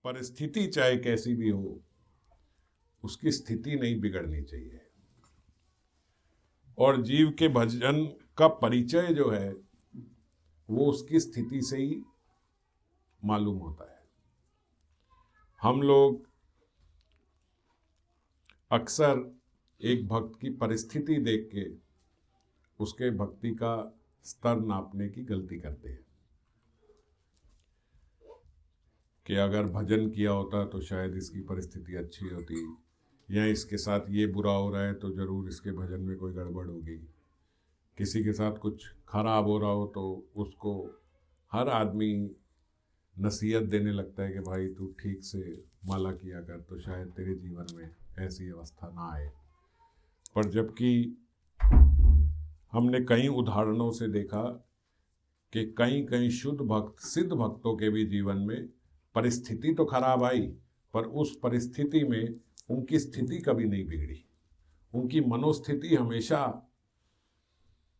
परिस्थिति चाहे कैसी भी हो, उसकी स्थिति नहीं बिगड़नी चाहिए। और जीव के भजन का परिचय जो है वो उसकी स्थिति से ही मालूम होता है। हम लोग अक्सर एक भक्त की परिस्थिति देख के उसके भक्ति का स्तर नापने की गलती करते हैं कि अगर भजन किया होता तो शायद इसकी परिस्थिति अच्छी होती, या इसके साथ ये बुरा हो रहा है तो जरूर इसके भजन में कोई गड़बड़ होगी। किसी के साथ कुछ खराब हो रहा हो तो उसको हर आदमी नसीहत देने लगता है कि भाई तू ठीक से माला किया कर तो शायद तेरे जीवन में ऐसी अवस्था ना आए। पर जबकि हमने कई उदाहरणों से देखा कि कई कई शुद्ध भक्त, सिद्ध भक्तों के भी जीवन में परिस्थिति तो खराब आई, पर उस परिस्थिति में उनकी स्थिति कभी नहीं बिगड़ी। उनकी मनोस्थिति हमेशा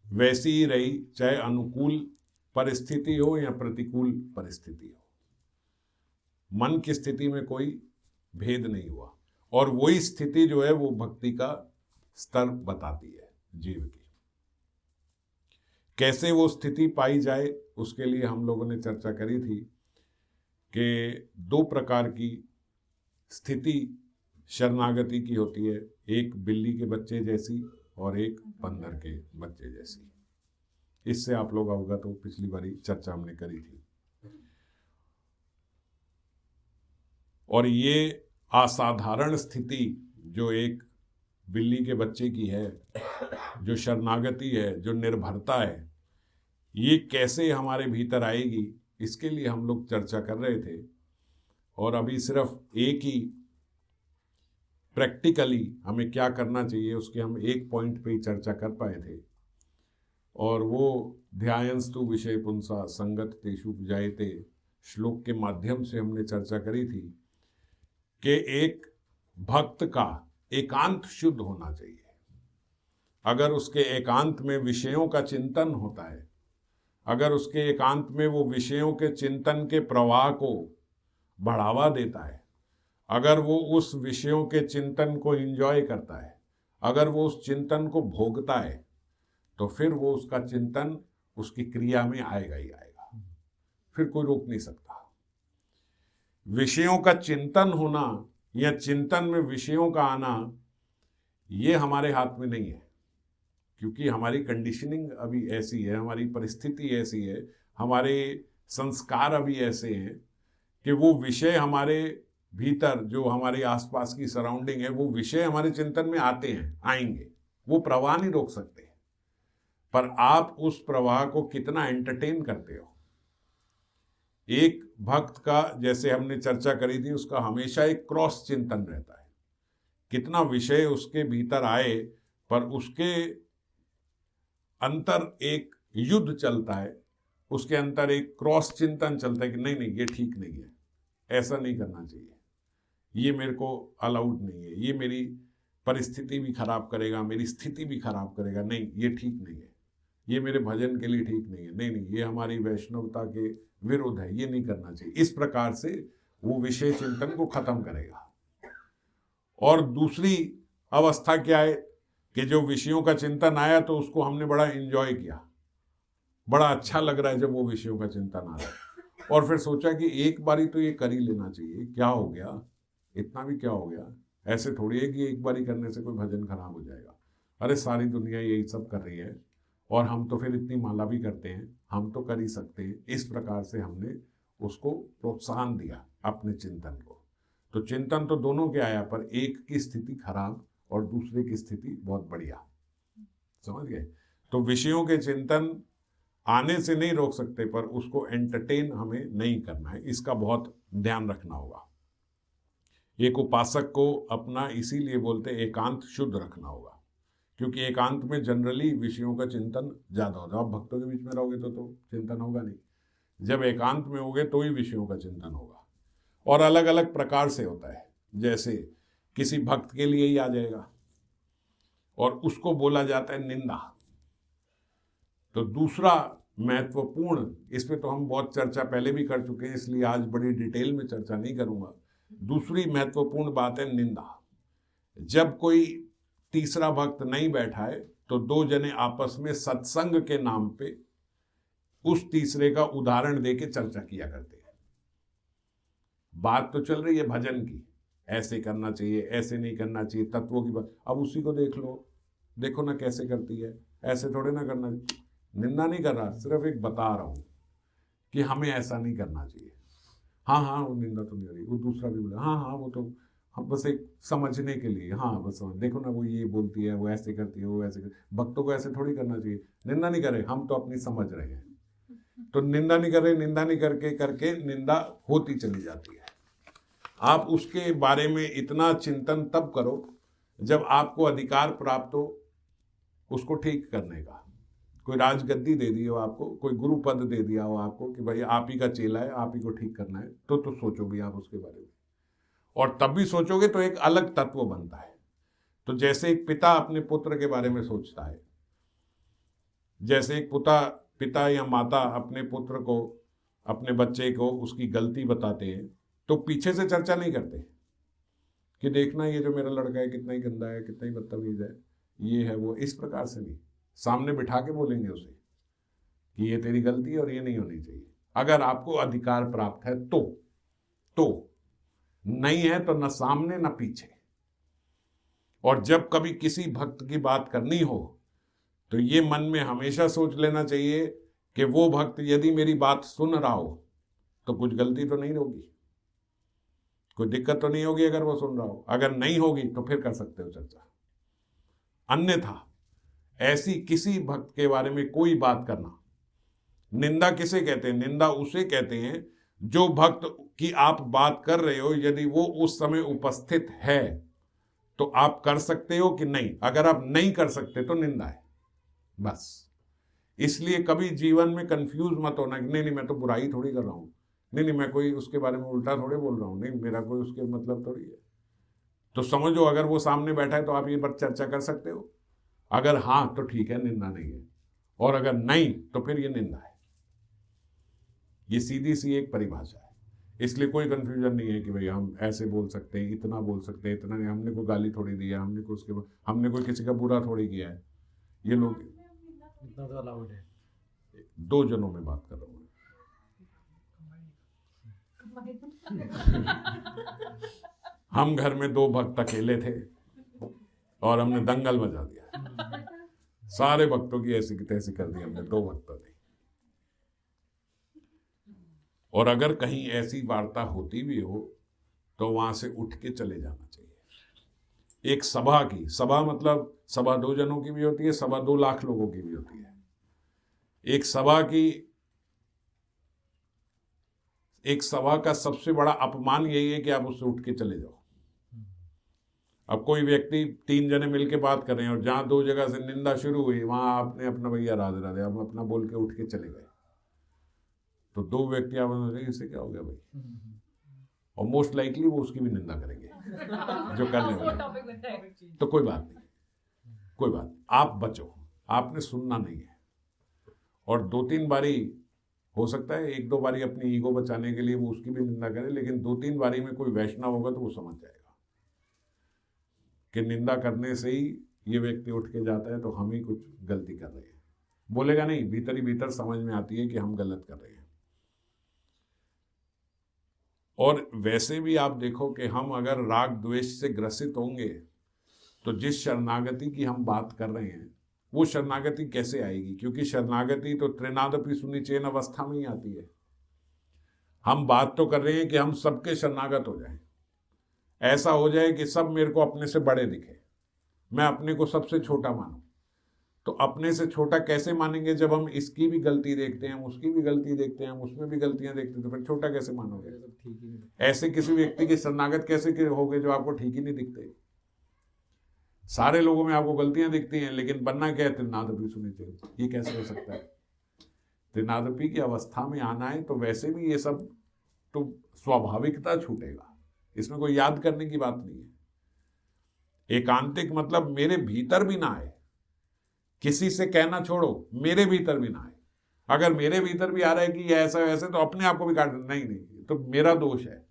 वैसी ही रही, चाहे अनुकूल परिस्थिति हो या प्रतिकूल परिस्थिति हो। मन की स्थिति में कोई भेद नहीं हुआ, और वही स्थिति जो है वो भक्ति का स्तर बताती है जीव की। कैसे वो स्थिति पाई जाए उसके लिए हम लोगों ने चर्चा करी थी कि दो प्रकार की स्थिति शरणागति की होती है, एक बिल्ली के बच्चे जैसी और एक बंदर के बच्चे जैसी। इससे आप लोग अवगत हो, पिछली बारी चर्चा हमने करी थी। और ये असाधारण स्थिति जो एक बिल्ली के बच्चे की है, जो शरणागति है, जो निर्भरता है, ये कैसे हमारे भीतर आएगी, इसके लिए हम लोग चर्चा कर रहे थे। और अभी सिर्फ एक ही प्रैक्टिकली हमें क्या करना चाहिए उसके हम एक पॉइंट पे ही चर्चा कर पाए थे, और वो ध्यायंस्तु विषय पुंसा संगत तेषु जायते श्लोक के माध्यम से हमने चर्चा करी थी कि एक भक्त का एकांत शुद्ध होना चाहिए। अगर उसके एकांत में विषयों का चिंतन होता है, अगर उसके एकांत में वो विषयों के चिंतन के प्रवाह को बढ़ावा देता है, अगर वो उस विषयों के चिंतन को एंजॉय करता है, अगर वो उस चिंतन को भोगता है, तो फिर वो उसका चिंतन उसकी क्रिया में आएगा ही आएगा, फिर कोई रोक नहीं सकता। विषयों का चिंतन होना या चिंतन में विषयों का आना ये हमारे हाथ में नहीं है, क्योंकि हमारी कंडीशनिंग अभी ऐसी है, हमारी परिस्थिति ऐसी है, हमारे संस्कार अभी ऐसे हैं कि वो विषय हमारे भीतर, जो हमारे आसपास की सराउंडिंग है, वो विषय हमारे चिंतन में आते हैं, आएंगे, वो प्रवाह नहीं रोक सकते। पर आप उस प्रवाह को कितना एंटरटेन करते हो। एक भक्त का, जैसे हमने चर्चा करी थी, उसका हमेशा एक क्रॉस चिंतन रहता है। कितना विषय उसके भीतर आए पर उसके अंतर एक युद्ध चलता है, उसके अंतर एक क्रॉस चिंतन चलता है कि नहीं नहीं ये ठीक नहीं है, ऐसा नहीं करना चाहिए, ये मेरे को अलाउड नहीं है, ये मेरी परिस्थिति भी खराब करेगा, मेरी स्थिति भी खराब करेगा, नहीं ये ठीक नहीं है, ये मेरे भजन के लिए ठीक नहीं है, नहीं नहीं ये हमारी वैष्णवता के विरुद्ध है, ये नहीं करना चाहिए। इस प्रकार से वो विषय चिंतन को खत्म करेगा। और दूसरी अवस्था क्या है कि जो विषयों का चिंतन आया तो उसको हमने बड़ा एंजॉय किया, बड़ा अच्छा लग रहा है जब वो विषयों का चिंतन आ रहा है, और फिर सोचा कि एक बारी तो ये कर ही लेना चाहिए, क्या हो गया, इतना भी क्या हो गया, ऐसे थोड़ी है कि एक बारी करने से कोई भजन खराब हो जाएगा। अरे सारी दुनिया यही सब कर रही है और हम तो फिर इतनी माला भी करते हैं, हम तो कर ही सकते हैं। इस प्रकार से हमने उसको प्रोत्साहन दिया अपने चिंतन को। तो चिंतन तो दोनों के आया, पर एक की स्थिति खराब और दूसरे की स्थिति बहुत बढ़िया, समझ गए। तो विषयों के चिंतन आने से नहीं रोक सकते, पर उसको एंटरटेन हमें नहीं करना है, इसका बहुत ध्यान रखना होगा। एक उपासक को अपना इसीलिए बोलते एकांत शुद्ध रखना होगा, क्योंकि एकांत में जनरली विषयों का चिंतन ज़्यादा होता है। आप भक्तों के बीच में रहोगे तो चिंतन होगा नहीं, जब एकांत में होगे तो ही विषयों का चिंतन होगा। और अलग अलग प्रकार से होता है, जैसे किसी भक्त के लिए ही आ जाएगा और उसको बोला जाता है निंदा, तो दूसरा महत्वपूर्ण, इस पे तो हम बहुत चर्चा पहले भी कर चुके हैं, इसलिए आज बड़ी डिटेल में चर्चा नहीं करूंगा। दूसरी महत्वपूर्ण बात है निंदा। जब कोई तीसरा भक्त नहीं बैठा है तो दो जने आपस में सत्संग के नाम पे उस तीसरे का उदाहरण देके चर्चा किया करते हैं। बात तो चल रही है भजन की, ऐसे करना चाहिए, ऐसे नहीं करना चाहिए, तत्वों की बात। अब उसी को देख लो, देखो ना कैसे करती है, ऐसे थोड़े ना करना चाहिए। निंदा नहीं कर रहा, सिर्फ एक बता रहा हूं कि हमें ऐसा नहीं करना चाहिए। हाँ हाँ, वो निंदा तो नहीं हो रही। वो दूसरा भी बोला हाँ हाँ, वो तो हम बस एक समझने के लिए, हाँ बस देखो ना वो ये बोलती है, वो ऐसे करती है, वो ऐसे भक्तों को ऐसे थोड़ी करना चाहिए। निंदा नहीं कर रहे, हम तो अपनी समझ रहे हैं। तो निंदा नहीं कर रहे, निंदा नहीं करके करके निंदा होती चली जाती है। आप उसके बारे में इतना चिंतन तब करो जब आपको अधिकार प्राप्त हो उसको ठीक करने का। कोई राजगद्दी दे दी हो आपको, कोई गुरु पद दे दिया हो आपको कि भाई आप ही का चेला है, आप ही को ठीक करना है, तो सोचो भी आप उसके बारे में। और तब भी सोचोगे तो एक अलग तत्व बनता है। तो जैसे एक पिता अपने पुत्र के बारे में सोचता है, जैसे एक पिता या माता अपने पुत्र को, अपने बच्चे को उसकी गलती बताते हैं तो पीछे से चर्चा नहीं करते कि देखना ये जो मेरा लड़का है कितना ही गंदा है, कितना ही बदतमीज है, ये है वो। इस प्रकार से नहीं, सामने बिठा के बोलेंगे उसे कि ये तेरी गलती है और ये नहीं होनी चाहिए। अगर आपको अधिकार प्राप्त है तो नहीं है तो न सामने न पीछे। और जब कभी किसी भक्त की बात करनी हो तो ये मन में हमेशा सोच लेना चाहिए कि वो भक्त यदि मेरी बात सुन रहा हो तो कुछ गलती तो नहीं होगी, कोई दिक्कत तो नहीं होगी अगर वो सुन रहा हो। अगर नहीं होगी तो फिर कर सकते हो चर्चा। अन्यथा ऐसी किसी भक्त के बारे में कोई बात करना, निंदा किसे कहते हैं? निंदा उसे कहते हैं जो भक्त की आप बात कर रहे हो, यदि वो उस समय उपस्थित है तो आप कर सकते हो कि नहीं। अगर आप नहीं कर सकते तो निंदा है, बस। इसलिए कभी जीवन में कंफ्यूज मत होना कि नहीं मैं तो बुराई थोड़ी कर रहा हूं, नहीं मैं कोई उसके बारे में उल्टा थोड़े बोल रहा हूं, नहीं मेरा कोई उसके मतलब थोड़ी है। तो समझो अगर वो सामने बैठा है तो आप ये बात चर्चा कर सकते हो। अगर हाँ तो ठीक है, निंदा नहीं है, और अगर नहीं तो फिर ये निंदा है। ये सीधी सी एक परिभाषा है। इसलिए कोई कंफ्यूजन नहीं है कि भाई हम ऐसे बोल सकते हैं, इतना बोल सकते हैं, इतना नहीं। हमने कोई गाली थोड़ी दी है, हमने कोई किसी का बुरा थोड़ी किया है। ये लोग इतना तो अलाउड है। दो जनों में बात कर रहा हूँ। हम घर में दो भक्त अकेले थे और हमने दंगल मचा दिया। सारे भक्तों की ऐसी की तैसी कर दी हमने, दो भक्तों ने। और अगर कहीं ऐसी वार्ता होती भी हो तो वहां से उठ के चले जाना चाहिए। एक सभा मतलब सभा 2 जनों की भी होती है, सभा 2 लाख लोगों की भी होती है। एक सभा का सबसे बड़ा अपमान यही है कि आप उससे उठ के चले जाओ। अब कोई व्यक्ति 3 जने मिलके बात कर रहे हैं और जहां 2 जगह से निंदा शुरू हुई वहां आपने अपना भैया राधे राधे आप अपना बोल के उठ के चले गए, तो 2 व्यक्ति आप इससे क्या हो गया भाई? और मोस्ट लाइकली वो उसकी भी निंदा करेंगे जो करने वाले। तो कोई बात नहीं, आप बचो, आपने सुनना नहीं है। और 2-3 बारी हो सकता है, 1-2 बारी अपनी ईगो बचाने के लिए वो उसकी भी निंदा करे, लेकिन 2-3 बारी में कोई वैष्णव होगा तो वो समझ जाएगा कि निंदा करने से ही ये व्यक्ति उठ के जाता है तो हम ही कुछ गलती कर रहे हैं। बोलेगा नहीं, भीतर ही भीतर समझ में आती है कि हम गलत कर रहे हैं। और वैसे भी आप देखो कि हम अगर राग द्वेष से ग्रसित होंगे तो जिस शरणागति की हम बात कर रहे हैं वो शरणागति कैसे आएगी? क्योंकि शरणागति तो त्रिनादपि सुनिचेन अवस्था में ही आती है। हम बात तो कर रहे हैं कि हम सबके शरणागत हो जाएं, ऐसा हो जाए कि सब मेरे को अपने से बड़े दिखे, मैं अपने को सबसे छोटा मानूं। तो अपने से छोटा कैसे मानेंगे जब हम इसकी भी गलती देखते हैं, हम उसकी भी गलती देखते हैं, हम उसमें भी गलतियां देखते हैं, तो फिर छोटा कैसे मानोगे? ऐसे किसी व्यक्ति के शरणागत कैसे होगे जो आपको ठीक ही नहीं दिखते? सारे लोगों में आपको गलतियां दिखती हैं, लेकिन बनना क्या है? त्रिनादपि सुनिचेन। ये कैसे हो सकता है? त्रिनादपि की अवस्था में आना है तो वैसे भी ये सब तो स्वाभाविकता छूटेगा, इसमें कोई याद करने की बात नहीं है। एकांतिक मतलब मेरे भीतर भी ना आए, किसी से कहना छोड़ो, मेरे भीतर भी ना आए। अगर मेरे भीतर भी आ रहा है कि ये ऐसा वैसे, तो अपने आप को भी काट नहीं नहीं, तो मेरा दोष है।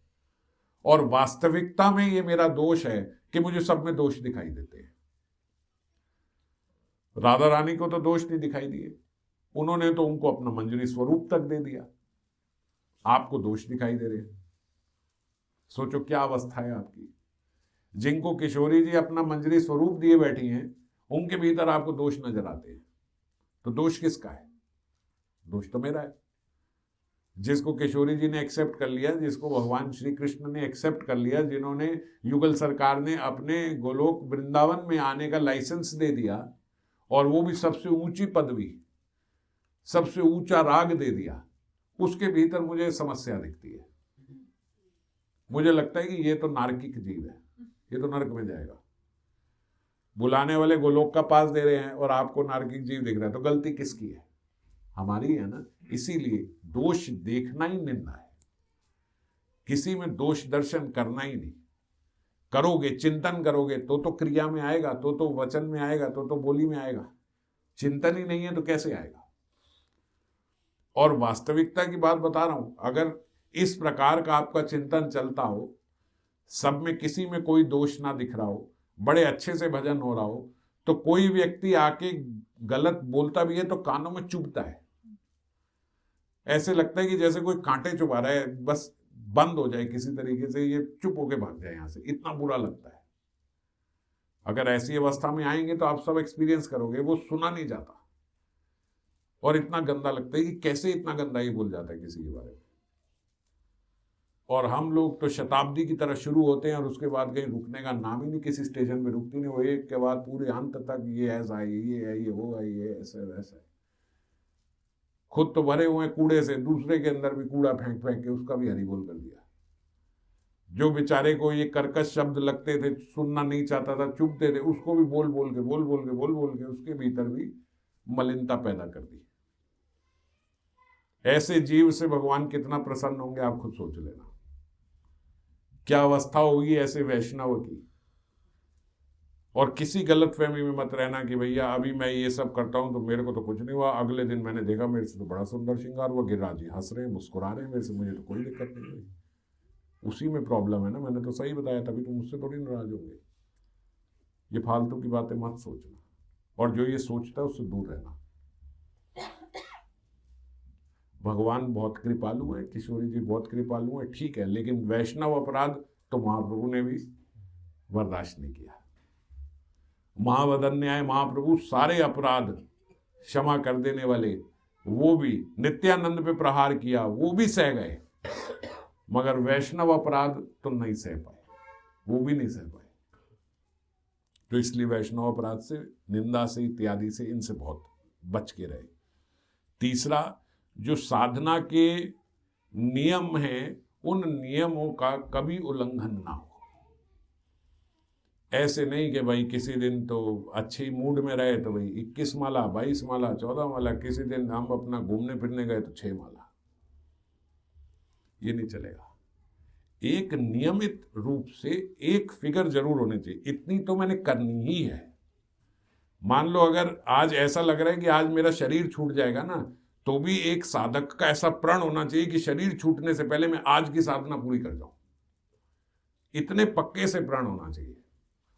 और वास्तविकता में ये मेरा दोष है कि मुझे सब में दोष दिखाई देते हैं। राधा रानी को तो दोष नहीं दिखाई दिए, उन्होंने तो उनको अपना मंजरी स्वरूप तक दे दिया, आपको दोष दिखाई दे रहे हैं। सोचो क्या अवस्था है आपकी। जिनको किशोरी जी अपना मंजरी स्वरूप दिए बैठी हैं, उनके भीतर आपको दोष नजर आते हैं। तो दोष किसका है? दोष तो मेरा है। जिसको किशोरी जी ने एक्सेप्ट कर लिया, जिसको भगवान श्री कृष्ण ने एक्सेप्ट कर लिया, जिन्होंने युगल सरकार ने अपने गोलोक वृंदावन में आने का लाइसेंस दे दिया, और वो भी सबसे ऊंची पदवी, सबसे ऊंचा राग दे दिया, उसके भीतर मुझे समस्या दिखती है। मुझे लगता है कि ये तो नारकिक जीव है, ये तो नरक में जाएगा। बुलाने वाले गोलोक का पास दे रहे हैं और आपको नारकिक जीव दिख रहा है, तो गलती किसकी है? हमारी है ना। इसीलिए दोष देखना ही निंदा है, किसी में दोष दर्शन करना ही नहीं। करोगे, चिंतन करोगे तो क्रिया में आएगा, तो वचन में आएगा, तो बोली में आएगा। चिंतन ही नहीं है तो कैसे आएगा? और वास्तविकता की बात बता रहा हूं, अगर इस प्रकार का आपका चिंतन चलता हो, सब में किसी में कोई दोष ना दिख रहा हो, बड़े अच्छे से भजन हो रहा हो, तो कोई व्यक्ति आके गलत बोलता भी है तो कानों में चुभता है। ऐसे लगता है कि जैसे कोई कांटे चुभा रहा है, बस बंद हो जाए किसी तरीके से, ये चुप होके भाग जाए यहां से, इतना बुरा लगता है। अगर ऐसी अवस्था में आएंगे तो आप सब एक्सपीरियंस करोगे, वो सुना नहीं जाता और इतना गंदा लगता है कि कैसे इतना गंदा ही बोल जाता है किसी के बारे में। और हम लोग तो शताब्दी की तरह शुरू होते हैं और उसके बाद कहीं रुकने का नाम ही नहीं, किसी स्टेशन पे रुकती नहीं, वो एक के बाद पूरे अंत तक ये ऐसा है, ये है, ये वो है, ये ऐसा वैसा है। खुद तो भरे हुए कूड़े से, दूसरे के अंदर भी कूड़ा फेंक फेंक के उसका भी हरी बोल कर दिया। जो बेचारे को ये कर्कश शब्द लगते थे, सुनना नहीं चाहता था, चुभते थे, उसको भी बोल बोल के उसके भीतर भी मलिनता पैदा कर दी। ऐसे जीव से भगवान कितना प्रसन्न होंगे आप खुद सोच लेना। क्या अवस्था होगी ऐसे वैष्णव की। और किसी गलतफहमी में मत रहना कि भैया अभी मैं ये सब करता हूं तो मेरे को तो कुछ नहीं हुआ, अगले दिन मैंने देखा मेरे से तो बड़ा सुंदर श्रृंगार हुआ, गिरिराज जी हंस रहे हैं, मुस्कुरा रहे हैं मेरे से, मुझे तो कोई दिक्कत नहीं हुई। उसी में प्रॉब्लम है ना, मैंने तो सही बताया, तभी तो मुझसे थोड़ी नाराज होंगे। ये फालतू की बातें मत सोचना, और जो ये सोचता है उससे दूर रहना। भगवान बहुत कृपालु है, किशोरी जी बहुत कृपालु है, ठीक है, लेकिन वैष्णव अपराध तो महाप्रभु ने भी बर्दाश्त नहीं किया। महावदन्याय महाप्रभु सारे अपराध क्षमा कर देने वाले, वो भी नित्यानंद पे प्रहार किया, वो भी सह गए, मगर वैष्णव अपराध तो नहीं सह पाए, वो भी नहीं सह पाए। तो इसलिए वैष्णव अपराध से, निंदा से, इत्यादि से, इनसे बहुत बच के रहे। तीसरा, जो साधना के नियम हैं, उन नियमों का कभी उल्लंघन ना हो। ऐसे नहीं कि भाई किसी दिन तो अच्छी मूड में रहे तो भाई 21 माला, 22 माला, 14 माला, किसी दिन हम अपना घूमने फिरने गए तो 6 माला, ये नहीं चलेगा। एक नियमित रूप से एक फिगर जरूर होनी चाहिए, इतनी तो मैंने करनी ही है। मान लो अगर आज ऐसा लग रहा है कि आज मेरा शरीर छूट जाएगा ना, तो भी एक साधक का ऐसा प्रण होना चाहिए कि शरीर छूटने से पहले मैं आज की साधना पूरी कर जाऊं। इतने पक्के से प्रण होना चाहिए।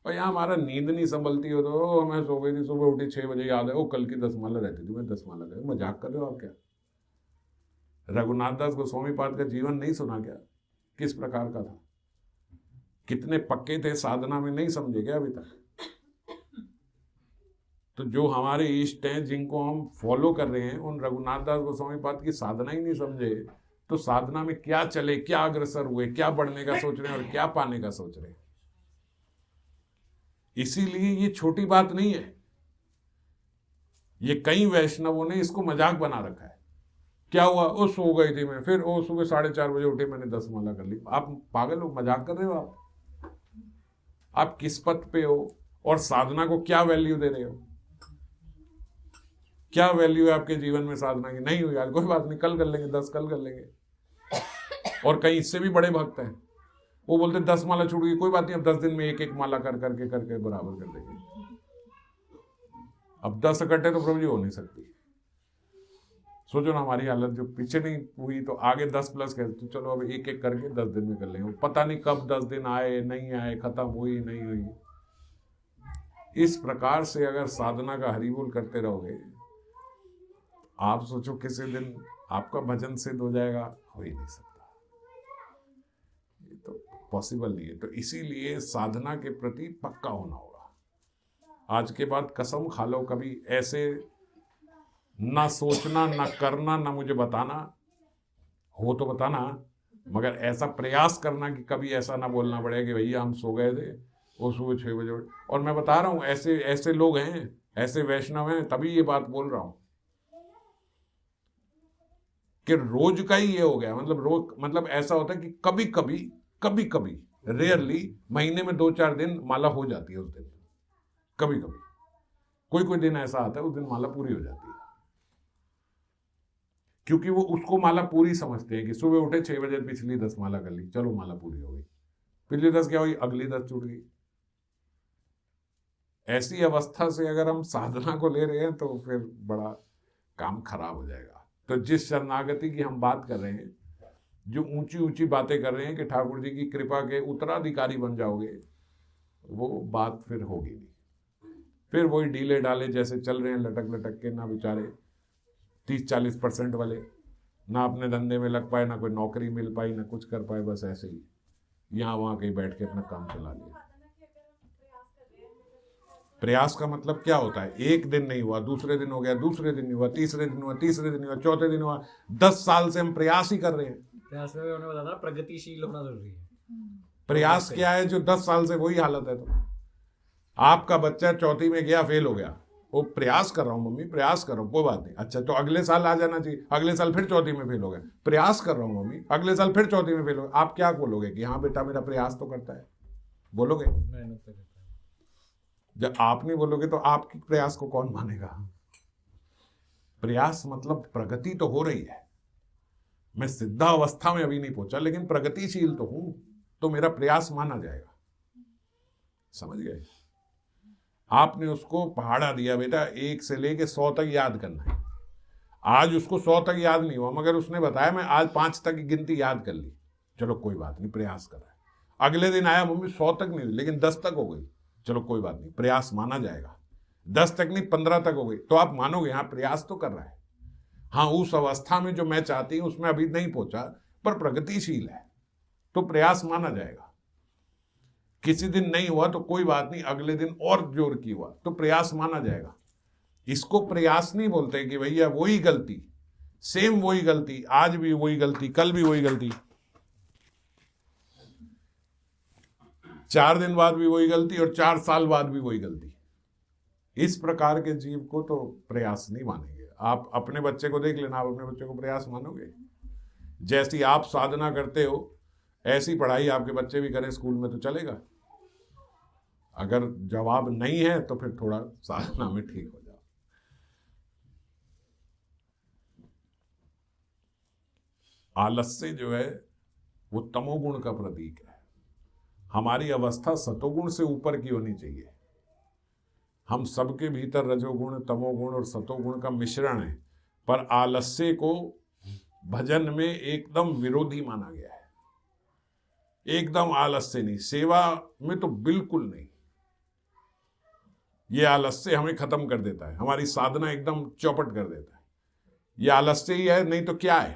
और यहाँ हमारा नींद नहीं संभलती हो तो मैं सो गई थी, सुबह उठी 6 बजे, याद है वो कल की 10 माला रहती थी, मैं 10 माला कर, मजाक कर रहे हो आप क्या? रघुनाथ दास गोस्वामी पाद का जीवन नहीं सुना क्या? किस प्रकार का था, कितने पक्के थे साधना में, नहीं समझे क्या अभी तक? तो जो हमारे इष्ट हैं, जिनको हम फॉलो कर रहे हैं, उन रघुनाथ दास गोस्वामी पाद की साधना ही नहीं समझे, तो साधना में क्या चले, क्या अग्रसर हुए, क्या बढ़ने का सोच रहे हैं और क्या पाने का सोच रहे हैं। इसीलिए ये छोटी बात नहीं है। ये कई वैष्णवों ने इसको मजाक बना रखा है। क्या हुआ, वो सो गई थी मैं, फिर वो सुबह 4:30 बजे उठे, मैंने 10 माला कर ली। आप पागल हो, मजाक कर रहे हो आप किस पथ पे हो और साधना को क्या वैल्यू दे रहे हो? क्या वैल्यू है आपके जीवन में साधना की? नहीं हुई यार, कोई बात नहीं, कल कर लेंगे, 10 कल कर लेंगे। और कई इससे भी बड़े भक्त हैं, वो बोलते 10 माला छूट गई, कोई बात नहीं, अब 10 दिन में एक एक माला कर करके बराबर कर देंगे। अब 10 इकट्ठे तो प्रभु जी हो नहीं सकती। सोचो ना हमारी हालत, जो पीछे नहीं हुई तो आगे 10+ कर, तो चलो अब एक एक करके 10 दिन में कर लेंगे, पता नहीं कब 10 दिन आए नहीं आए, खत्म हुई नहीं हुई। इस प्रकार से अगर साधना का हरि बोल करते रहोगे, आप सोचो किसी दिन आपका भजन सिद्ध हो जाएगा, हो ही नहीं सकता, ये तो पॉसिबल नहीं है। तो इसीलिए साधना के प्रति पक्का होना होगा। आज के बाद कसम खा लो, कभी ऐसे ना सोचना, ना करना, ना मुझे बताना, हो तो बताना, मगर ऐसा प्रयास करना कि कभी ऐसा ना बोलना पड़े कि भैया हम सो गए थे, वो सुबह 6 बजे उठे। और मैं बता रहा हूं, ऐसे ऐसे लोग हैं, ऐसे वैष्णव हैं, तभी ये बात बोल रहा हूं कि रोज का ही ये हो गया। मतलब रोज, मतलब ऐसा होता है कि कभी कभी रेयरली महीने में 2-4 दिन माला हो जाती है उस दिन, कभी कभी कोई दिन ऐसा आता है उस दिन माला पूरी हो जाती है, क्योंकि वो उसको माला पूरी समझते हैं कि सुबह उठे 6 बजे, पिछली 10 माला कर ली, चलो माला पूरी हो गई। पिछली 10 क्या हुई, अगली 10 छूट गई। ऐसी अवस्था से अगर हम साधना को ले रहे हैं तो फिर बड़ा काम खराब हो जाएगा। तो जिस शरणागति की हम बात कर रहे हैं, जो ऊंची ऊंची बातें कर रहे हैं कि ठाकुर जी की कृपा के उत्तराधिकारी बन जाओगे, वो बात फिर होगी नहीं। फिर वही ढीले डाले जैसे चल रहे हैं, लटक लटक के, ना बेचारे 30-40% वाले ना अपने धंधे में लग पाए, ना कोई नौकरी मिल पाई, ना कुछ कर पाए, बस ऐसे ही यहाँ वहाँ कहीं बैठ के अपना काम चला लिया। प्रयास का मतलब क्या होता है, एक दिन नहीं हुआ, दूसरे दिन हो गया, दूसरे दिन नहीं हुआ, तीसरे दिन हुआ, तीसरे दिन हुआ, चौथे दिन हुआ, 10 साल से हम प्रयास ही कर रहे हैं। प्रयास में उन्होंने बताया प्रगतिशील होना जरूरी है। प्रयास क्या है जो 10 साल से वही हालत है। तो आपका बच्चा चौथी में गया, फेल हो गया, वो प्रयास कर रहा हूँ मम्मी, प्रयास कर रहा हूँ, कोई बात नहीं, अच्छा तो अगले साल आ जाना चाहिए, अगले साल फिर चौथी में फेल हो गया, प्रयास कर रहा हूँ मम्मी, अगले साल फिर चौथी में फेल हो गया। आप क्या बोलोगे कि हाँ बेटा मेरा प्रयास तो करता है, बोलोगे? मेहनत तो करता है। जब आप नहीं बोलोगे तो आपके प्रयास को कौन मानेगा? प्रयास मतलब प्रगति तो हो रही है, मैं सिद्धावस्था में अभी नहीं पहुंचा, लेकिन प्रगतिशील तो हूं, तो मेरा प्रयास माना जाएगा। समझ गए? आपने उसको पहाड़ा दिया, बेटा 1 से लेके 100 तक याद करना है। आज उसको 100 तक याद नहीं हुआ, मगर उसने बताया मैं आज 5 तक की गिनती याद कर ली, चलो कोई बात नहीं, प्रयास कर रहा है। अगले दिन आया, मम्मी 100 तक नहीं, लेकिन 10 तक हो गई, चलो कोई बात नहीं, प्रयास माना जाएगा। 10 तक नहीं, 15 तक हो गई, तो आप मानोगे हाँ प्रयास तो कर रहा है, हाँ उस अवस्था में जो मैं चाहती हूं उसमें अभी नहीं पहुंचा, पर प्रगतिशील है, तो प्रयास माना जाएगा। किसी दिन नहीं हुआ तो कोई बात नहीं, अगले दिन और जोर की हुआ तो प्रयास माना जाएगा। इसको प्रयास नहीं बोलते कि भैया वही गलती, सेम वही गलती, आज भी वही गलती, कल भी वही गलती, 4 दिन बाद भी वही गलती और 4 साल बाद भी वही गलती। इस प्रकार के जीव को तो प्रयास नहीं मानेंगे। आप अपने बच्चे को देख लेना, आप अपने बच्चे को प्रयास मानोगे? जैसी आप साधना करते हो ऐसी पढ़ाई आपके बच्चे भी करें स्कूल में तो चलेगा? अगर जवाब नहीं है तो फिर थोड़ा साधना में ठीक हो जाओ। आलस्य जो है वो तमोगुण का प्रतीक है। हमारी अवस्था सतोगुण से ऊपर की होनी चाहिए। हम सबके भीतर रजोगुण, तमोगुण और सतोगुण का मिश्रण है, पर आलस्य को भजन में एकदम विरोधी माना गया है। एकदम आलस्य नहीं, सेवा में तो बिल्कुल नहीं। ये आलस्य हमें खत्म कर देता है, हमारी साधना एकदम चौपट कर देता है। ये आलस्य ही है, नहीं तो क्या है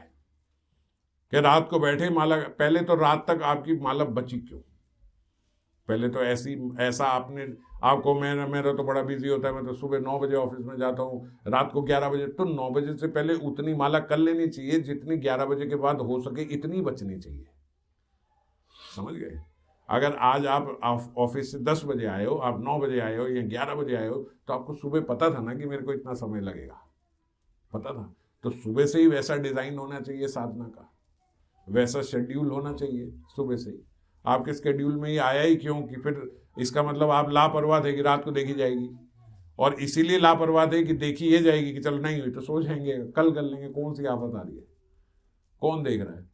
कि रात को बैठे माला, पहले तो रात तक आपकी माला बची क्यों? पहले तो ऐसा आपको मेरा तो बड़ा बिजी होता है, मैं तो सुबह 9 बजे ऑफिस में जाता हूँ, रात को 11 बजे, तो 9 बजे से पहले उतनी माला कर लेनी चाहिए जितनी 11 बजे के बाद हो सके, इतनी बचनी चाहिए। समझ गए? अगर आज आप ऑफिस से 10 बजे आए हो, आप 9 बजे आए हो या 11 बजे आए हो, तो आपको सुबह पता था ना कि मेरे को इतना समय लगेगा, पता था, तो सुबह से ही वैसा डिजाइन होना चाहिए साधना का, वैसा शेड्यूल होना चाहिए सुबह से ही। आपके शेड्यूल में ये आया ही क्यों कि फिर इसका मतलब आप लापरवाह थे कि रात को देखी जाएगी, और इसीलिए लापरवाह थे कि देखी ये जाएगी कि चलो नहीं हुई तो सो जाएंगे, कल कर लेंगे, कौन सी आफत आ रही है, कौन देख रहा है।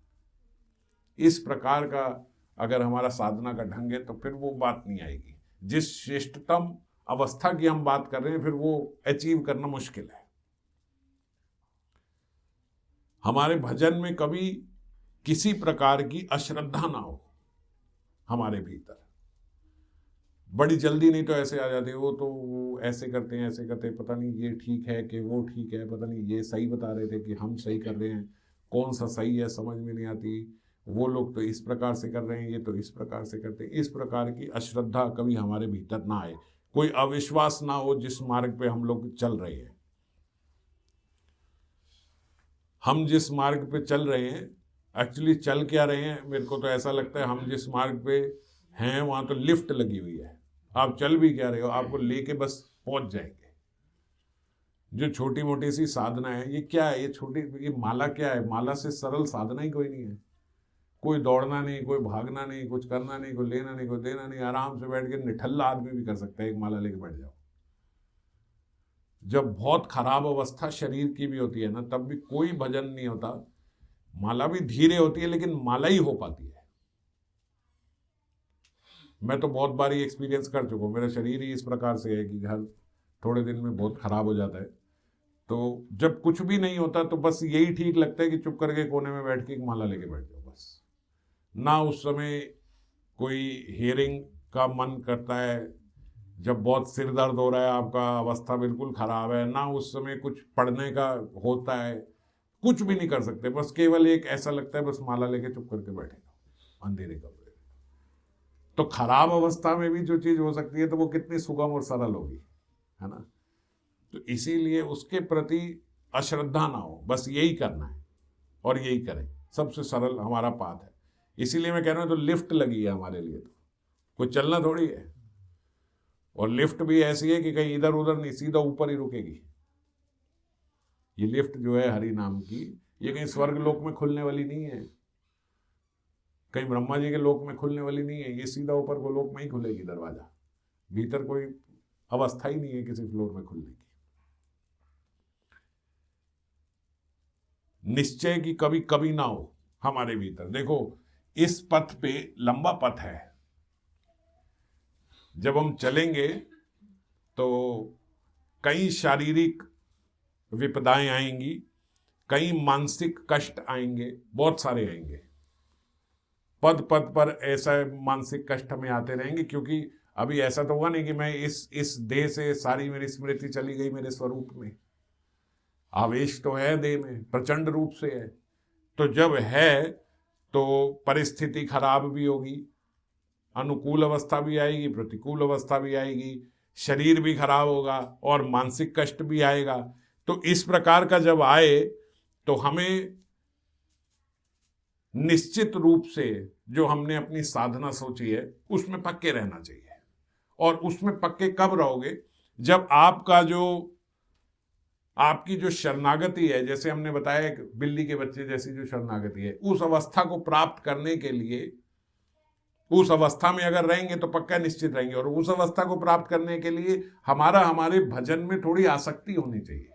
इस प्रकार का अगर हमारा साधना का ढंग है तो फिर वो बात नहीं आएगी। जिस श्रेष्ठतम अवस्था की हम बात कर रहे हैं फिर वो अचीव करना मुश्किल है। हमारे भजन में कभी किसी प्रकार की अश्रद्धा ना हो हमारे भीतर। बड़ी जल्दी नहीं तो ऐसे आ जाते, वो ऐसे करते हैं, ऐसे करते हैं, पता नहीं ये ठीक है कि वो ठीक है, पता नहीं ये सही बता रहे थे कि हम सही कर रहे हैं, कौन सा सही है समझ में नहीं आती, वो लोग तो इस प्रकार से कर रहे हैं, ये तो इस प्रकार से करते हैं। इस प्रकार की अश्रद्धा कभी हमारे भीतर ना आए, कोई अविश्वास ना हो जिस मार्ग पे हम लोग चल रहे हैं। हम जिस मार्ग पे चल रहे हैं, एक्चुअली चल क्या रहे हैं, मेरे को तो ऐसा लगता है हम जिस मार्ग पे हैं वहां तो लिफ्ट लगी हुई है। आप चल भी क्या रहे हो, आपको लेके बस पहुंच जाएंगे। जो छोटी मोटी सी साधना है, ये क्या है, ये छोटी, ये माला क्या है, माला से सरल साधना ही कोई नहीं है। कोई दौड़ना नहीं, कोई भागना नहीं, कुछ करना नहीं, कोई लेना नहीं, कोई देना नहीं, आराम से बैठ के निठल्ला आदमी भी कर सकता है, एक माला लेके बैठ जाओ। जब बहुत खराब अवस्था शरीर की भी होती है ना, तब भी कोई भजन नहीं होता। माला भी धीरे होती है लेकिन माला ही हो पाती है। मैं तो बहुत बार ही एक्सपीरियंस कर चुका हूँ, मेरा शरीर ही इस प्रकार से है कि हर थोड़े दिन में बहुत खराब हो जाता है। तो जब कुछ भी नहीं होता तो बस यही ठीक लगता है कि चुप करके कोने में बैठ के एक माला लेके बैठ जाओ बस। ना उस समय कोई हियरिंग का मन करता है, जब बहुत सिर दर्द हो रहा है, आपका अवस्था बिल्कुल खराब है, ना उस समय कुछ पढ़ने का होता है, कुछ भी नहीं कर सकते, बस केवल एक ऐसा लगता है बस माला लेके चुप करके बैठे अंधेरे कमरे। तो खराब अवस्था में भी जो चीज हो सकती है तो वो कितनी सुगम और सरल होगी, है ना। तो इसीलिए उसके प्रति अश्रद्धा ना हो, बस यही करना है और यही करें, सबसे सरल हमारा पाथ है। इसीलिए मैं कह रहा हूं, तो लिफ्ट लगी है हमारे लिए, तो कोई चलना थोड़ी है। और लिफ्ट भी ऐसी है कि कहीं इधर उधर नहीं, सीधा ऊपर ही रुकेगी। ये लिफ्ट जो है हरि नाम की, ये कहीं स्वर्ग लोक में खुलने वाली नहीं है, कहीं ब्रह्मा जी के लोक में खुलने वाली नहीं है। ये सीधा ऊपर को लोक में ही खुलेगी दरवाजा, भीतर कोई अवस्था ही नहीं है किसी फ्लोर में खुलने की। निश्चय की कभी कभी ना हो हमारे भीतर। देखो इस पथ पे लंबा पथ है, जब हम चलेंगे तो कई शारीरिक विपदाएं आएंगी, कई मानसिक कष्ट आएंगे, बहुत सारे आएंगे। पद पद पर ऐसा मानसिक कष्ट हमें आते रहेंगे, क्योंकि अभी ऐसा तो हुआ नहीं कि मैं इस देह से सारी मेरी स्मृति चली गई मेरे स्वरूप में। आवेश तो है देह में, प्रचंड रूप से है। तो जब है तो परिस्थिति खराब भी होगी, अनुकूल अवस्था भी आएगी, प्रतिकूल अवस्था भी आएगी, शरीर भी खराब होगा और मानसिक कष्ट भी आएगा। तो इस प्रकार का जब आए तो हमें निश्चित रूप से जो हमने अपनी साधना सोची है उसमें पक्के रहना चाहिए। और उसमें पक्के कब रहोगे, जब आपकी जो शरणागति है, जैसे हमने बताया एक बिल्ली के बच्चे जैसी जो शरणागति है, उस अवस्था को प्राप्त करने के लिए, उस अवस्था में अगर रहेंगे तो पक्का निश्चित रहेंगे। और उस अवस्था को प्राप्त करने के लिए हमारे भजन में थोड़ी आसक्ति होनी चाहिए।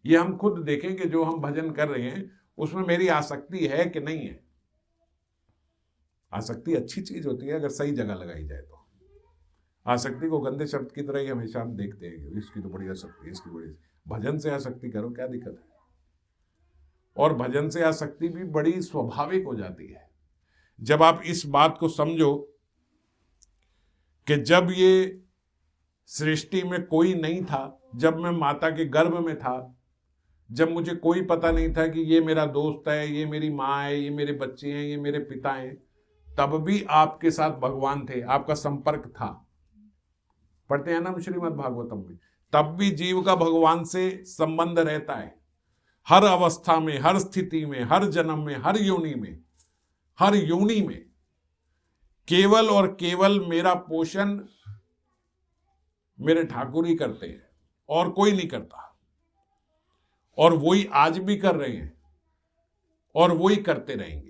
ये हम खुद देखें कि जो हम भजन कर रहे हैं उसमें मेरी आसक्ति है कि नहीं है। आसक्ति अच्छी चीज होती है अगर सही जगह लगाई जाए तो। आसक्ति को गंदे शब्द की तरह ही हमेशा हम देखते हैं, इसकी तो बड़ी आसक्ति है, इसकी बड़ी। भजन से आसक्ति करो, क्या दिक्कत है। और भजन से आसक्ति भी बड़ी स्वाभाविक हो जाती है जब आप इस बात को समझो कि जब ये सृष्टि में कोई नहीं था, जब मैं माता के गर्भ में था, जब मुझे कोई पता नहीं था कि ये मेरा दोस्त है, ये मेरी माँ है, ये मेरे बच्चे हैं, ये मेरे पिता हैं, तब भी आपके साथ भगवान थे, आपका संपर्क था। पढ़ते हैं ना श्रीमद् भागवतम में, तब भी जीव का भगवान से संबंध रहता है। हर अवस्था में, हर स्थिति में, हर जन्म में, हर योनि में, हर योनि में केवल और केवल मेरा पोषण मेरे ठाकुर ही करते हैं और कोई नहीं करता। और वही आज भी कर रहे हैं और वही करते रहेंगे।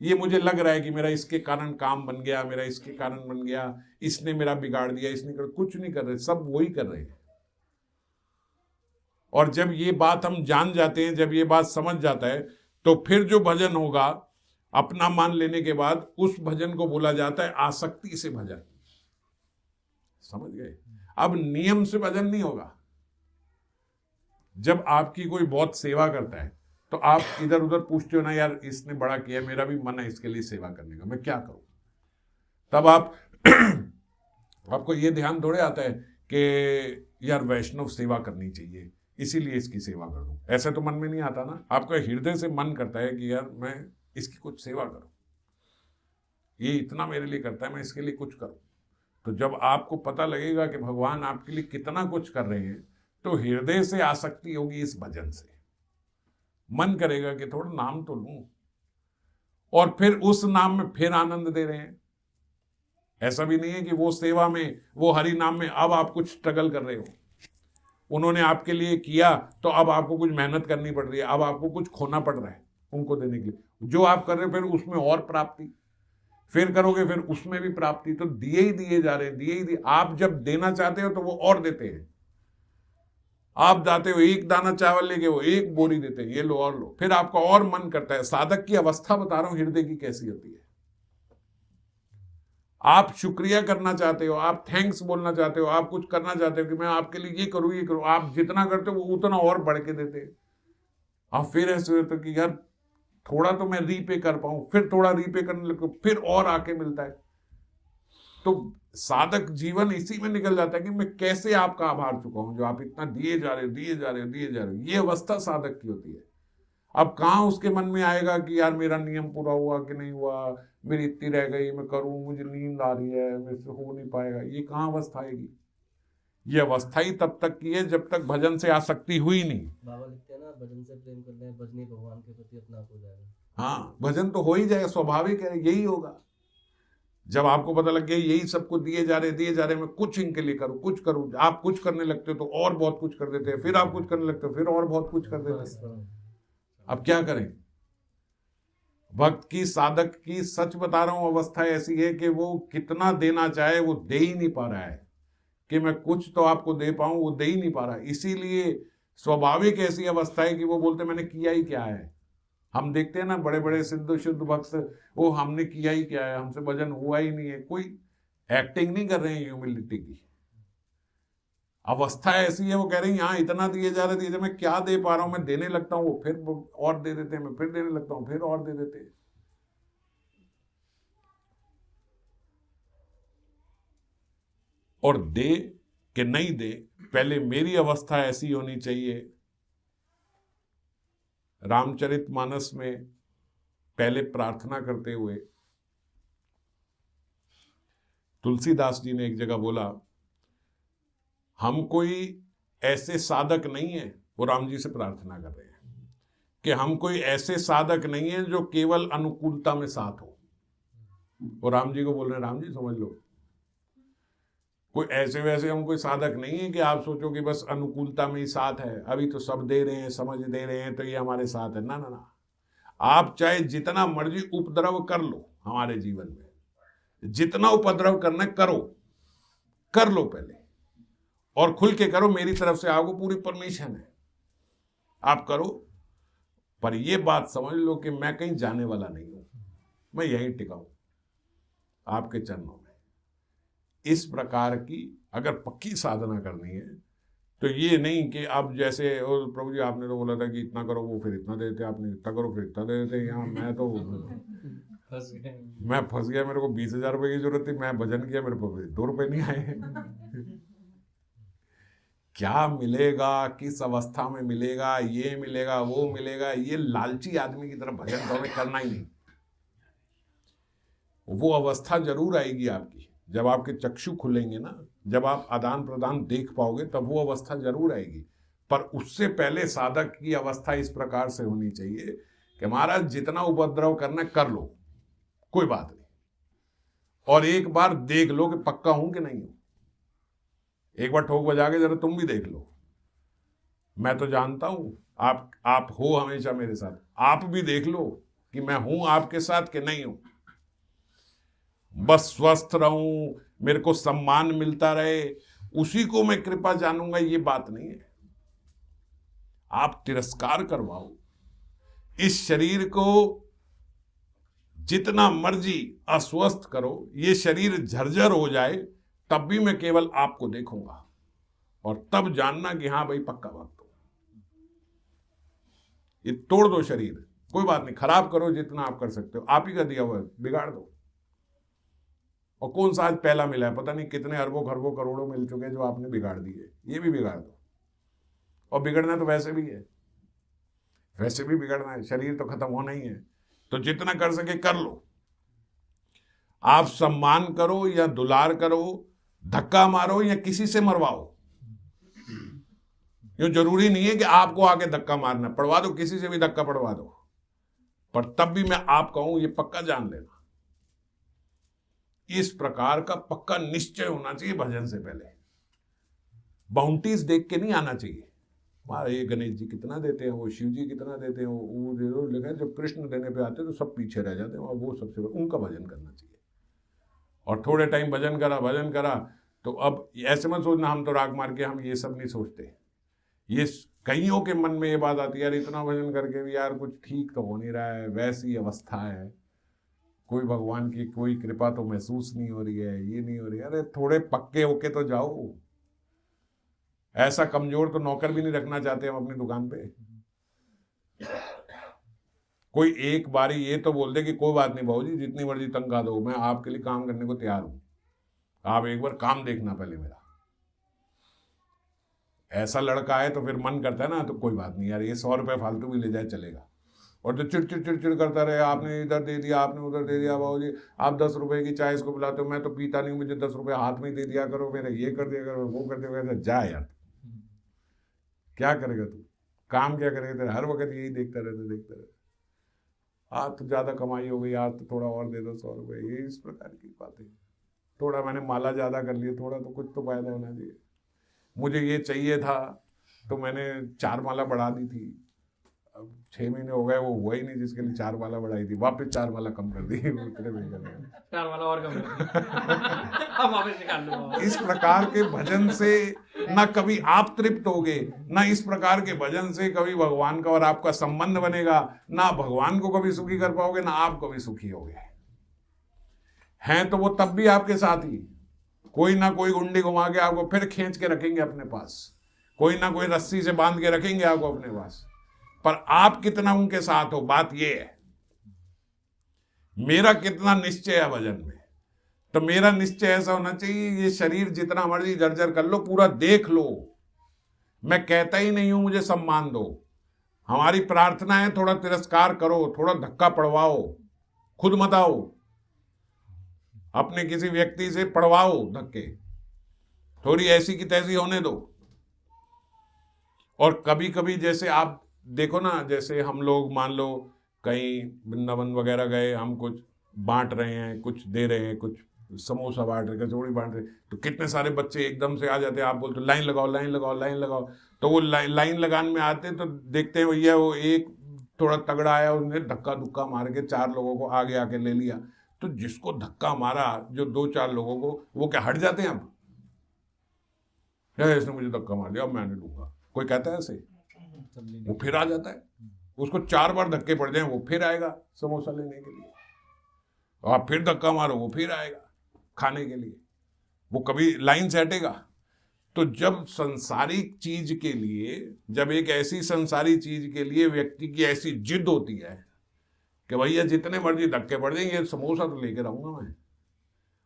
ये मुझे लग रहा है कि मेरा इसके कारण काम बन गया, मेरा इसके कारण बन गया, इसने मेरा बिगाड़ दिया, इसने कुछ नहीं कर रहे, सब वही कर रहे हैं। और जब ये बात हम जान जाते हैं, जब ये बात समझ जाता है, तो फिर जो भजन होगा अपना मान लेने के बाद, उस भजन को बोला जाता है आसक्ति से भजन। समझ गए। अब नियम से भजन नहीं होगा। जब आपकी कोई बहुत सेवा करता है तो आप इधर उधर पूछते हो ना, यार इसने बड़ा किया, मेरा भी मन है इसके लिए सेवा करने का, मैं क्या करूं? तब आप आपको ये ध्यान थोड़े आता है कि यार वैष्णव सेवा करनी चाहिए इसीलिए इसकी सेवा कर दूं। ऐसे तो मन में नहीं आता ना, आपका हृदय से मन करता है कि यार मैं इसकी कुछ सेवा करूं, ये इतना मेरे लिए करता है, मैं इसके लिए कुछ करूं। तो जब आपको पता लगेगा कि भगवान आपके लिए कितना कुछ कर रहे हैं, तो हृदय से आसक्ति होगी इस भजन से, मन करेगा कि थोड़ा नाम तो लूं, और फिर उस नाम में फिर आनंद दे रहे हैं। ऐसा भी नहीं है कि वो सेवा में, वो हरि नाम में अब आप कुछ स्ट्रगल कर रहे हो, उन्होंने आपके लिए किया तो अब आपको कुछ मेहनत करनी पड़ रही है, अब आपको कुछ खोना पड़ रहा है उनको देने के लिए। जो आप कर रहे हो फिर उसमें और प्राप्ति, फिर करोगे फिर उसमें भी प्राप्ति, तो दिए ही दिए जा रहे हैं, दिए ही दिए। आप जब देना चाहते हो तो वो और देते हैं। आप जाते हो एक दाना चावल लेके, वो एक बोरी देते हैं, ये लो और लो, फिर आपका और मन करता है। साधक की अवस्था बता रहा हूं हृदय की कैसी होती है। आप शुक्रिया करना चाहते हो, आप थैंक्स बोलना चाहते हो, आप कुछ करना चाहते हो कि मैं आपके लिए ये करूं, ये करूं, आप जितना करते हो वो उतना और बढ़ के देते हैं। आप फिर ऐसे होते कि यार थोड़ा तो मैं रीपे कर पाऊं, फिर थोड़ा रीपे करने लगो, फिर और आके मिलता है। तो साधक जीवन इसी में निकल जाता है कि मैं कैसे आपका आभार चुका हूं, जो आप इतना दिए जा रहे हो, दिए जा रहे हो, दिए जा रहे हो। ये अवस्था साधक की होती है। अब कहां उसके मन में आएगा कि यार मेरा नियम पूरा हुआ कि नहीं हुआ, मेरी इतनी रह गई, मैं करूं, मुझे नींद आ रही है, मेरे से हो नहीं पाएगा। ये कहां अवस्था आएगी? ये अवस्था ही तब तक की है जब तक भजन से आसक्ति हुई नहीं। बाबा लिखते हैं ना, भजन से प्रेम करते हैं, भजनी भगवान के प्रति अपना हो जाएगा। हाँ, भजन तो हो ही जाएगा, स्वाभाविक है, यही होगा। जब आपको पता लग गया यही सबको दिए जा रहे, मैं कुछ इनके लिए करूं, कुछ करूं। आप कुछ करने लगते हो तो और बहुत कुछ कर देते हैं, फिर आप कुछ करने लगते हो फिर और बहुत कुछ कर देते हैं। अब क्या करें? भक्त की, साधक की, सच बता रहा हूं, अवस्था ऐसी है कि वो कितना देना चाहे वो दे ही नहीं पा रहा है, कि मैं कुछ तो आपको दे पाऊं, वो दे ही नहीं पा रहा। इसीलिए स्वाभाविक ऐसी अवस्था है कि वो बोलते मैंने किया ही क्या है। हम देखते हैं ना बड़े बड़े सिद्ध शुद्ध भक्त, वो हमने किया ही क्या है, हमसे भजन हुआ ही नहीं है। कोई एक्टिंग नहीं कर रहे हैं ह्यूमिलिटी की। अवस्था ऐसी है, वो कह रहे हैं यहाँ इतना दिए जा रहे, दिए, मैं क्या दे पा रहा हूं, मैं देने लगता हूं, वो फिर और दे देते हैं, मैं फिर देने लगता हूं, फिर और दे देते हैं। और दे कि नहीं दे, पहले मेरी अवस्था ऐसी होनी चाहिए। रामचरितमानस में पहले प्रार्थना करते हुए तुलसीदास जी ने एक जगह बोला, हम कोई ऐसे साधक नहीं है, वो राम जी से प्रार्थना कर रहे हैं कि हम कोई ऐसे साधक नहीं है जो केवल अनुकूलता में साथ हो। वो राम जी को बोल रहे हैं, राम जी समझ लो, कोई ऐसे वैसे हम कोई साधक नहीं है कि आप सोचो कि बस अनुकूलता में ही साथ है, अभी तो सब दे रहे हैं, समझ दे रहे हैं तो ये हमारे साथ है। ना ना ना, आप चाहे जितना मर्जी उपद्रव कर लो हमारे जीवन में, जितना उपद्रव करना करो, कर लो पहले, और खुल के करो, मेरी तरफ से आपको पूरी परमिशन है, आप करो। पर ये बात समझ लो कि मैं कहीं जाने वाला नहीं हूं, मैं यहीं टिका हूं आपके चरणों में। इस प्रकार की अगर पक्की साधना करनी है तो ये नहीं कि अब जैसे प्रभु जी आपने तो बोला था कि इतना करो, वो फिर इतना देते, आपने इतना करो फिर इतना दे देते। यहाँ मैं फंस गया, मेरे को 20,000 रुपए की जरूरत थी, मैं भजन किया, मेरे को 2 रुपए नहीं आए। क्या मिलेगा, किस अवस्था में मिलेगा, ये मिलेगा वो मिलेगा, ये लालची आदमी की तरफ भजन तो हमें करना ही नहीं। वो अवस्था जरूर आएगी आपकी, जब आपके चक्षु खुलेंगे ना, जब आप आदान प्रदान देख पाओगे, तब वो अवस्था जरूर आएगी। पर उससे पहले साधक की अवस्था इस प्रकार से होनी चाहिए कि महाराज जितना उपद्रव करना कर लो, कोई बात नहीं, और एक बार देख लो कि पक्का हूं कि नहीं हूं। एक बार ठोक बजा के जरा तुम भी देख लो, मैं तो जानता हूं आप हो हमेशा मेरे साथ, आप भी देख लो कि मैं हूं आपके साथ कि नहीं हूं। बस स्वस्थ रहूं, मेरे को सम्मान मिलता रहे, उसी को मैं कृपा जानूंगा, ये बात नहीं है। आप तिरस्कार करवाओ, इस शरीर को जितना मर्जी अस्वस्थ करो, ये शरीर झरझर हो जाए, तब भी मैं केवल आपको देखूंगा, और तब जानना कि हाँ भाई पक्का भक्त हो। ये तोड़ दो शरीर, कोई बात नहीं, खराब करो जितना आप कर सकते हो, आप ही का दिया हुआ है, बिगाड़ दो। और कौन सा आज पहला मिला है, पता नहीं कितने अरबों खरबों करोड़ों मिल चुके हैं जो आपने बिगाड़ दिए, ये भी बिगाड़ दो। और बिगड़ना तो वैसे भी है, वैसे भी बिगड़ना है, शरीर तो खत्म होना ही है, तो जितना कर सके कर लो। आप सम्मान करो या दुलार करो, धक्का मारो या किसी से मरवाओ, यूं जरूरी नहीं है कि आपको आके धक्का मारना, पड़वा दो, किसी से भी धक्का पड़वा दो, पर तब भी मैं आप कहूं ये पक्का जान लेना, इस प्रकार का पक्का निश्चय होना चाहिए भजन से पहले। बाउंटीज देख के नहीं आना चाहिए, हमारे ये गणेश जी कितना देते हैं, वो शिव जी कितना देते हैं, वो दे दो, लेकिन जब कृष्ण देने पे आते हैं तो सब पीछे रह जाते हैं, और वो सबसे उनका भजन करना चाहिए। और थोड़े टाइम भजन करा तो अब ऐसे मत सोचना हम तो राग मार के, हम ये सब नहीं सोचते। ये कईयों के मन में ये बात आती है, यार इतना भजन करके भी यार कुछ ठीक तो हो नहीं रहा है, वैसी अवस्था है, कोई भगवान की कोई कृपा तो महसूस नहीं हो रही है, ये नहीं हो रही है। अरे थोड़े पक्के होके तो जाओ, ऐसा कमजोर तो नौकर भी नहीं रखना चाहते हम अपनी दुकान पे। कोई एक बारी ये तो बोल दे कि कोई बात नहीं बाबूजी, जितनी मर्जी तनख्वाह दो, मैं आपके लिए काम करने को तैयार हूं, आप एक बार काम देखना पहले मेरा। ऐसा लड़का है तो फिर मन करता है ना, तो कोई बात नहीं यार, ये 100 रुपये फालतू भी ले जाए चलेगा। और जो चिड़चिड़ करता रहे, आपने इधर दे दिया, आपने उधर दे दिया, बाबूजी आप 10 रुपए की चाय इसको पिलाते हो, मैं तो पीता नहीं, मुझे 10 रुपये हाथ में दे दिया करो, मेरा ये कर दिया करो, वो कर दिया करो। जा यार, क्या करेगा तू, काम क्या करेगा, हर वक्त यही देखता रहता। आज तो ज्यादा कमाई हो गई, आज तो थोड़ा और दे दो 100 रुपये, ये इस प्रकार की बातें। थोड़ा मैंने माला ज्यादा कर लिया, थोड़ा तो कुछ तो फायदा होना चाहिए। मुझे ये चाहिए था तो मैंने 4 माला बढ़ा दी थी, अब 6 महीने हो गए वो हुआ ही नहीं, जिसके लिए 4 माला बढ़ाई थी, वापस 4 माला कम कर दी। 4 माला और कम कर दी। अब वापस निकाल लो। इस प्रकार के भजन से ना कभी आप तृप्त होगे, ना इस प्रकार के भजन से कभी भगवान का और आपका संबंध बनेगा, ना भगवान को कभी सुखी कर पाओगे, ना आप कभी सुखी होगे। हैं तो वो तब भी आपके साथ ही, कोई ना कोई गुंडी घुमा के आपको फिर खींच के रखेंगे अपने पास, कोई ना कोई रस्सी से बांध के रखेंगे आपको अपने पास, पर आप कितना उनके साथ हो, बात ये है। मेरा कितना निश्चय है भजन में, तो मेरा निश्चय ऐसा होना चाहिए, ये शरीर जितना मर्जी जर्जर कर लो, पूरा देख लो। मैं कहता ही नहीं हूं मुझे सम्मान दो, हमारी प्रार्थना है थोड़ा तिरस्कार करो, थोड़ा धक्का पड़वाओ, खुद मत आओ, अपने किसी व्यक्ति से पड़वाओ धक्के, थोड़ी ऐसी की तैसी होने दो। और कभी कभी जैसे आप देखो ना, जैसे हम लोग मान लो कहीं वृंदावन वगैरह गए, हम कुछ बांट रहे हैं, कुछ दे रहे हैं, कुछ समोसा बांट रहे, कचौड़ी बांट रहे, तो कितने सारे बच्चे एकदम से आ जाते हैं, आप बोलते लाइन लगाओ लाइन लगाओ लाइन लगाओ, तो वो लाइन लगाने में आते तो देखते हैं भैया वो एक थोड़ा तगड़ा आया, उसने धक्का धुक्का मार के 4 लोगों को आगे आके ले लिया। तो जिसको धक्का मारा जो 2-4 लोगों को, वो क्या हट जाते हैं अब, इसने मुझे धक्का मार दिया अब मैं नहीं लूंगा, कोई कहता है ऐसे? वो फिर आ जाता है, उसको 4 बार धक्के पड़ जाए वो फिर आएगा समोसा लेने के लिए, और आप फिर धक्का मारो वो फिर आएगा खाने के लिए, वो कभी लाइन से हटेगा? तो जब संसारिक चीज के लिए, जब एक ऐसी संसारी चीज के लिए व्यक्ति की ऐसी जिद होती है कि भैया जितने मर्जी धक्के पड़ जाएंगे समोसा तो लेकर आऊंगा मैं,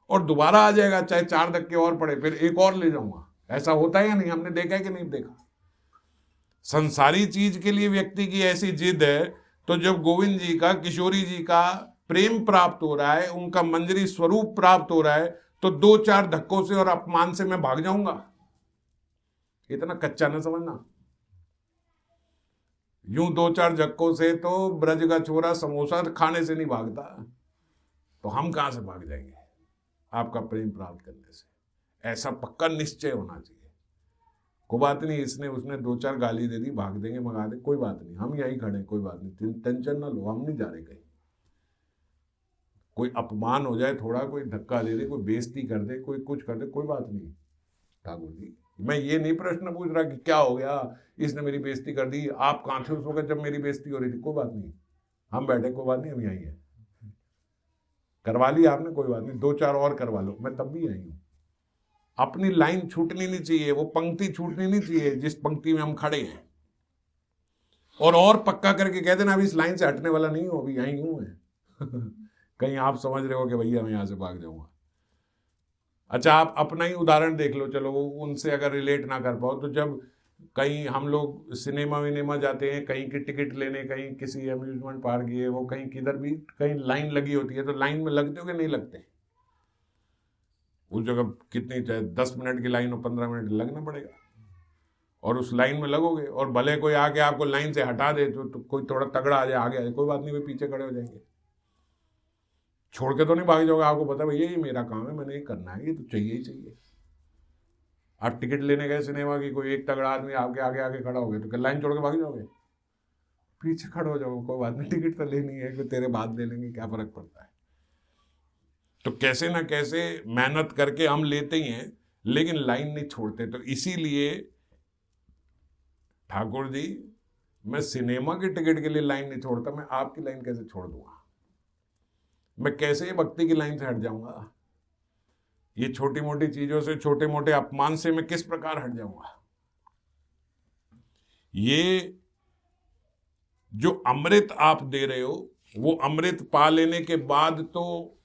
और दोबारा आ जाएगा चाहे 4 धक्के और पड़े, फिर एक और ले जाऊंगा। ऐसा होता है या नहीं? हमने देखा है कि नहीं देखा? संसारी चीज के लिए व्यक्ति की ऐसी जिद है, तो जब गोविंद जी का, किशोरी जी का प्रेम प्राप्त हो रहा है, उनका मंजरी स्वरूप प्राप्त हो रहा है, तो 2-4 धक्कों से और अपमान से मैं भाग जाऊंगा? इतना कच्चा न समझना। यूं 2-4 धक्कों से तो ब्रज का छोरा समोसा खाने से नहीं भागता, तो हम कहां से भाग जाएंगे आपका प्रेम प्राप्त करने से? ऐसा पक्का निश्चय होना चाहिए। कोई बात नहीं, इसने उसने 2-4 गाली दे दी, भाग देंगे, मंगा दे, कोई बात नहीं, हम यहीं खड़े, कोई बात नहीं, टेंशन ना लो, हम नहीं जा रहे कहीं। कोई अपमान हो जाए थोड़ा, कोई धक्का दे दे, कोई बेइज्जती कर दे, कोई कुछ कर दे, कोई बात नहीं ठाकुर जी। मैं ये नहीं प्रश्न पूछ रहा कि क्या हो गया, इसने मेरी बेइज्जती कर दी, आप कहां थे उस वक्त जब मेरी बेइज्जती हो रही थी? कोई बात नहीं, हम बैठे, कोई बात नहीं, हम यहीं हैं। करवा ली आपने, कोई बात नहीं, 2-4 और करवा लो, मैं तब भी यहीं हूं। अपनी लाइन छूटनी नहीं चाहिए, वो पंक्ति छूटनी नहीं चाहिए जिस पंक्ति में हम खड़े हैं। और पक्का करके कह देना अभी इस लाइन से हटने वाला नहीं हूं, अभी यहीं हूं मैं। कहीं आप समझ रहे हो कि भैया मैं यहां से भाग जाऊंगा। अच्छा, आप अपना ही उदाहरण देख लो, चलो उनसे अगर रिलेट ना कर पाओ तो जब कहीं हम लोग सिनेमा विनेमा जाते हैं, कहीं की टिकट लेने, कहीं किसी अम्यूजमेंट पार्क ये वो कहीं किधर भी कहीं लाइन लगी होती है, तो लाइन में लगते हो कि नहीं लगते? उस जगह कितनी चाहे 10 मिनट की लाइन हो, 15 मिनट लगना पड़ेगा, और उस लाइन में लगोगे। और भले कोई आके आपको लाइन से हटा दे तो कोई थोड़ा तगड़ा आ जाए आगे आ जाए, कोई बात नहीं, वे पीछे खड़े हो जाएंगे, छोड़ के तो नहीं भाग जाओगे। आपको पता भैया ये मेरा काम है, मैंने ये करना है, ये तो चाहिए ही चाहिए। आप टिकट लेने गए सिनेमा की, कोई एक तगड़ा आदमी आपके आगे आगे खड़ा हो गया तो क्या लाइन छोड़ के भाग जाओगे? पीछे खड़े हो जाओगे, कोई बात नहीं, टिकट तो लेनी है, कि तेरे बाद ले लेंगे, क्या फर्क पड़ता है। तो कैसे ना कैसे मेहनत करके हम लेते ही हैं, लेकिन लाइन नहीं छोड़ते। तो इसीलिए ठाकुर जी, मैं सिनेमा की टिकट के लिए लाइन नहीं छोड़ता, मैं आपकी लाइन कैसे छोड़ दूंगा? मैं कैसे ये भक्ति की लाइन से हट जाऊंगा? ये छोटी मोटी चीजों से, छोटे मोटे अपमान से मैं किस प्रकार हट जाऊंगा? ये जो अमृत आप दे रहे हो, वो अमृत पा लेने के बाद तो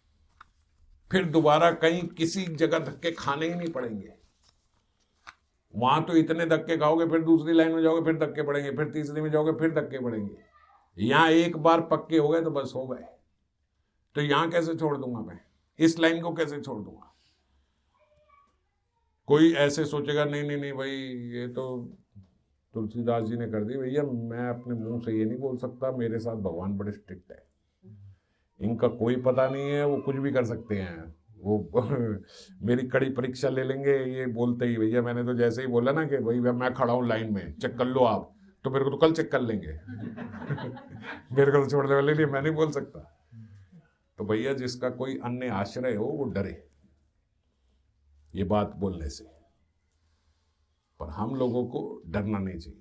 फिर दोबारा कहीं किसी जगह धक्के खाने ही नहीं पड़ेंगे। वहां तो इतने धक्के खाओगे, फिर दूसरी लाइन में जाओगे, फिर धक्के पड़ेंगे, फिर तीसरी में जाओगे, फिर धक्के पड़ेंगे। यहां एक बार पक्के हो गए तो बस हो गए। तो यहां कैसे छोड़ दूंगा मैं? इस लाइन को कैसे छोड़ दूंगा? कोई ऐसे सोचेगा नहीं नहीं नहीं भाई, ये तो तुलसीदास जी ने कर दी। भैया मैं अपने मुंह से ये नहीं बोल सकता, मेरे साथ भगवान बड़े स्ट्रिक्ट है, इनका कोई पता नहीं है, वो कुछ भी कर सकते हैं, वो मेरी कड़ी परीक्षा ले लेंगे ये बोलते ही। भैया मैंने तो जैसे ही बोला ना कि भाई मैं खड़ा हूँ लाइन में, चेक कर लो आप, तो मेरे को तो कल चेक कर लेंगे। मेरे को तो छोड़ने वाले नहीं, मैं नहीं बोल सकता। तो भैया जिसका कोई अन्य आश्रय हो वो डरे ये बात बोलने से, पर हम लोगों को डरना नहीं चाहिए।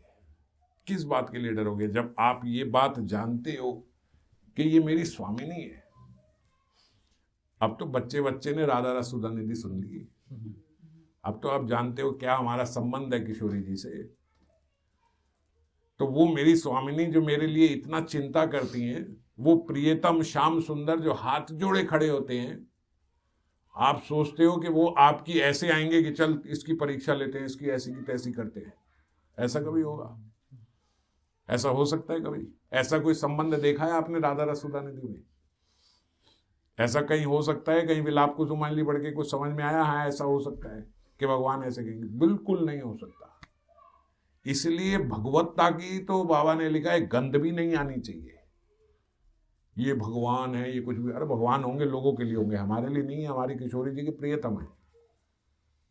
किस बात के लिए डरोगे? जब आप ये बात जानते हो कि ये मेरी स्वामिनी है। अब तो बच्चे बच्चे ने राधा रस सुधा निधि सुन ली, अब तो आप जानते हो क्या हमारा संबंध है किशोरी जी से। तो वो मेरी स्वामिनी जो मेरे लिए इतना चिंता करती हैं, वो प्रियतम श्याम सुंदर जो हाथ जोड़े खड़े होते हैं, आप सोचते हो कि वो आपकी ऐसे आएंगे कि चल इसकी परीक्षा लेते हैं, इसकी ऐसी की तैसी करते हैं? ऐसा कभी होगा? ऐसा हो सकता है कभी? ऐसा कोई संबंध देखा है आपने राधा रस सुधा निधि में? ऐसा कहीं हो सकता है? कहीं विलाप कुसुमांजलि पढ़ के कुछ समझ में आया? हाँ ऐसा हो सकता है कि भगवान ऐसे कहेंगे? बिल्कुल नहीं हो सकता। इसलिए भगवत्ता की तो बाबा ने लिखा है गंध भी नहीं आनी चाहिए। ये भगवान है, ये कुछ भी, अरे भगवान होंगे लोगों के लिए होंगे, हमारे लिए नहीं है। हमारी किशोरी जी की प्रियतम है,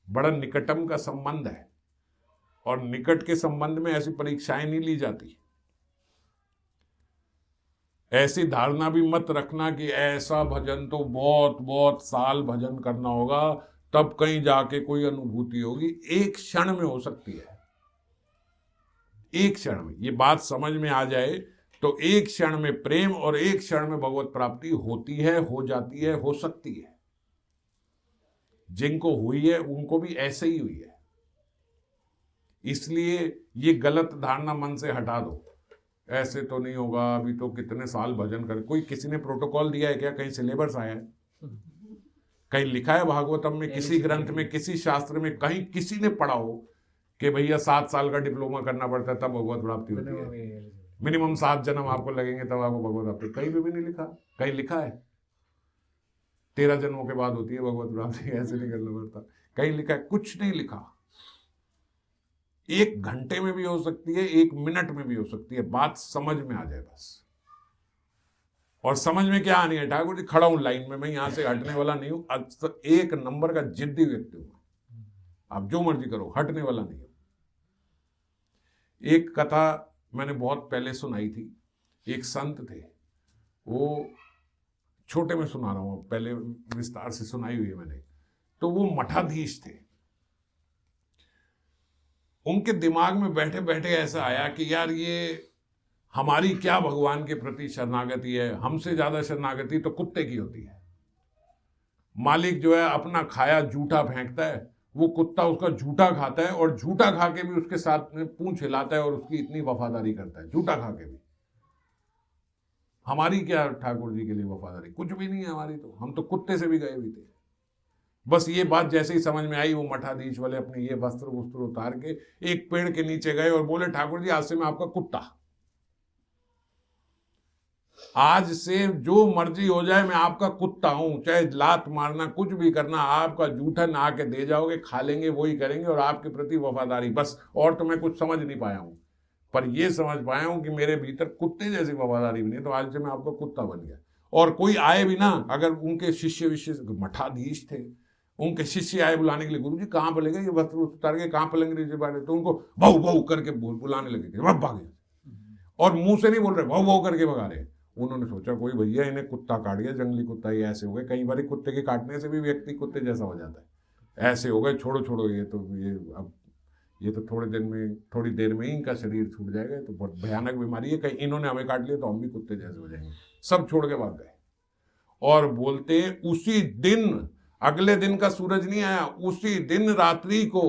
बड़ा निकटम का संबंध है, और निकट के संबंध में ऐसी परीक्षाएं नहीं ली जाती। ऐसी धारणा भी मत रखना कि ऐसा भजन तो बहुत बहुत साल भजन करना होगा तब कहीं जाके कोई अनुभूति होगी। एक क्षण में हो सकती है, एक क्षण में। ये बात समझ में आ जाए तो एक क्षण में प्रेम और एक क्षण में भगवत प्राप्ति होती है, हो जाती है, हो सकती है। जिनको हुई है उनको भी ऐसे ही हुई है। इसलिए ये गलत धारणा मन से हटा दो, ऐसे तो नहीं होगा, अभी तो कितने साल भजन कर। कोई किसी ने प्रोटोकॉल दिया है क्या? कहीं सिलेबस आया है? कहीं लिखा है भागवतम में, किसी ग्रंथ में, किसी शास्त्र में कहीं किसी ने पढ़ा हो कि भैया 7 साल का डिप्लोमा करना पड़ता है तब भगवत प्राप्ति होती है, मिनिमम 7 जन्म आपको लगेंगे तब आपको भगवत प्राप्ति? कहीं भी नहीं लिखा। कहीं लिखा है 13 जन्मों के बाद होती है भगवत प्राप्ति, ऐसे नहीं करना पड़ता? कहीं लिखा है? कुछ नहीं लिखा। 1 घंटे में भी हो सकती है, 1 मिनट में भी हो सकती है, बात समझ में आ जाए बस। और समझ में क्या आनी है? ठाकुर जी खड़ा हूं लाइन में, मैं यहां से हटने वाला नहीं हूं। 1 नंबर का जिद्दी व्यक्ति हूं, आप जो मर्जी करो, हटने वाला नहीं हूं। एक कथा मैंने बहुत पहले सुनाई थी। एक संत थे, वो छोटे में सुना रहा हूं, पहले विस्तार से सुनाई हुई है मैंने। तो वो मठाधीश थे। उनके दिमाग में बैठे बैठे ऐसा आया कि यार ये हमारी क्या भगवान के प्रति शरणागति है, हमसे ज्यादा शरणागति तो कुत्ते की होती है। मालिक जो है अपना खाया जूठा फेंकता है वो कुत्ता उसका झूठा खाता है और झूठा खा के भी उसके साथ में पूंछ हिलाता है और उसकी इतनी वफादारी करता है, झूठा खा के भी। हमारी क्या ठाकुर जी के लिए वफादारी, कुछ भी नहीं है हमारी, तो हम तो कुत्ते से भी गए भी थे। बस ये बात जैसे ही समझ में आई, वो मठाधीश वाले अपने ये वस्त्र उतार के एक पेड़ के नीचे गए और बोले, ठाकुर जी आज से मैं आपका कुत्ता, आज से जो मर्जी हो जाए मैं आपका कुत्ता हूं, चाहे लात मारना कुछ भी करना, आपका जूठन आके दे जाओगे, खा लेंगे, वही करेंगे, और आपके प्रति वफादारी बस। और तो मैं कुछ समझ नहीं पाया हूं, पर ये समझ पाया हूं कि मेरे भीतर कुत्ते जैसी वफादारी भी नहीं, तो आज से मैं आपका कुत्ता बन गया। और कोई आए भी ना, अगर उनके शिष्य विष्य मठाधीश थे, उनके शिष्य आए बुलाने के लिए, गुरु जी कहाँ पर ले गए, ये वस्त्र उतार के कहाँ पलंग नीचे बैठे, तो उनको बहु बहु करके बुलाने लगे, भागे, और मुंह से नहीं बोल रहे, बहु बहु करके भगा रहे। उन्होंने सोचा कोई भैया इन्हें कुत्ता काट गया, जंगली कुत्ता, ये ऐसे हो गए। कई बार कुत्ते के काटने से भी व्यक्ति कुत्ते जैसा हो जाता है, ऐसे हो गए, छोड़ो छोड़ो, ये तो अब ये तो थोड़ी देर में ही इनका शरीर छूट जाएगा, तो बहुत भयानक बीमारी है, कहीं इन्होंने हमें काट लिया तो हम भी कुत्ते जैसे हो जाएंगे। सब छोड़ के भाग गए। और बोलते उसी दिन, अगले दिन का सूरज नहीं आया, उसी दिन रात्रि को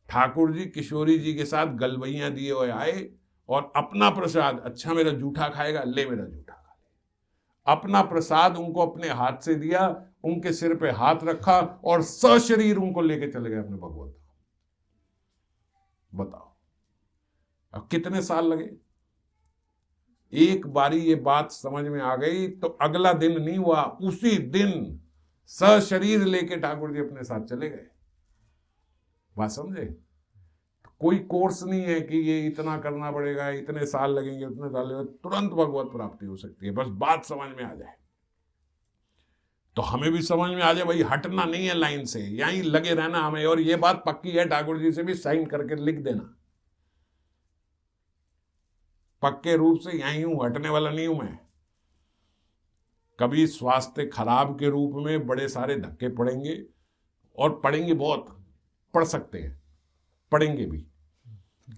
ठाकुर जी किशोरी जी के साथ गलबैयां दिए हुए आए और अपना प्रसाद, अच्छा मेरा जूठा खाएगा, ले मेरा जूठा खा ले, अपना प्रसाद उनको अपने हाथ से दिया, उनके सिर पे हाथ रखा और सशरीर उनको लेके चले गए अपने भगवत। बताओ अब कितने साल लगे। एक बारी ये बात समझ में आ गई तो अगला दिन नहीं हुआ, उसी दिन सशरीर लेके ठाकुर जी अपने साथ चले गए। बात समझे? कोई कोर्स नहीं है कि ये इतना करना पड़ेगा, इतने साल लगेंगे, उतने साल लगेंगे, तुरंत भगवत प्राप्ति हो सकती है, बस बात समझ में आ जाए। तो हमें भी समझ में आ जाए भाई, हटना नहीं है लाइन से, यहीं लगे रहना हमें। और ये बात पक्की है, ठाकुर जी से भी साइन करके लिख देना, पक्के रूप से यहीं हूं, हटने वाला नहीं हूं मैं। कभी स्वास्थ्य खराब के रूप में बड़े सारे धक्के पड़ेंगे, और पड़ेंगे, बहुत पड़ सकते हैं, पड़ेंगे भी।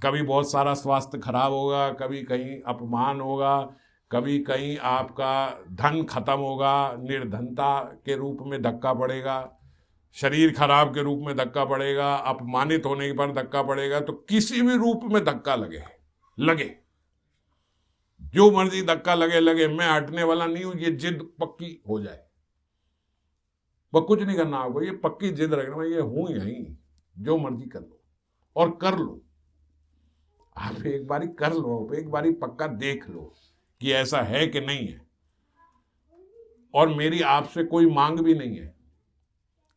कभी बहुत सारा स्वास्थ्य खराब होगा, कभी कहीं अपमान होगा, कभी कहीं आपका धन खत्म होगा, निर्धनता के रूप में धक्का पड़ेगा, शरीर खराब के रूप में धक्का पड़ेगा, अपमानित होने पर धक्का पड़ेगा। तो किसी भी रूप में धक्का लगे, जो मर्जी धक्का लगे, मैं हटने वाला नहीं हूं। ये जिद पक्की हो जाए, वह कुछ नहीं करना आपको, ये पक्की जिद रखना, ये हूं यहीं, जो मर्जी कर लो, और कर लो। आप एक बारी कर लो, एक बारी पक्का देख लो कि ऐसा है कि नहीं है। और मेरी आपसे कोई मांग भी नहीं है,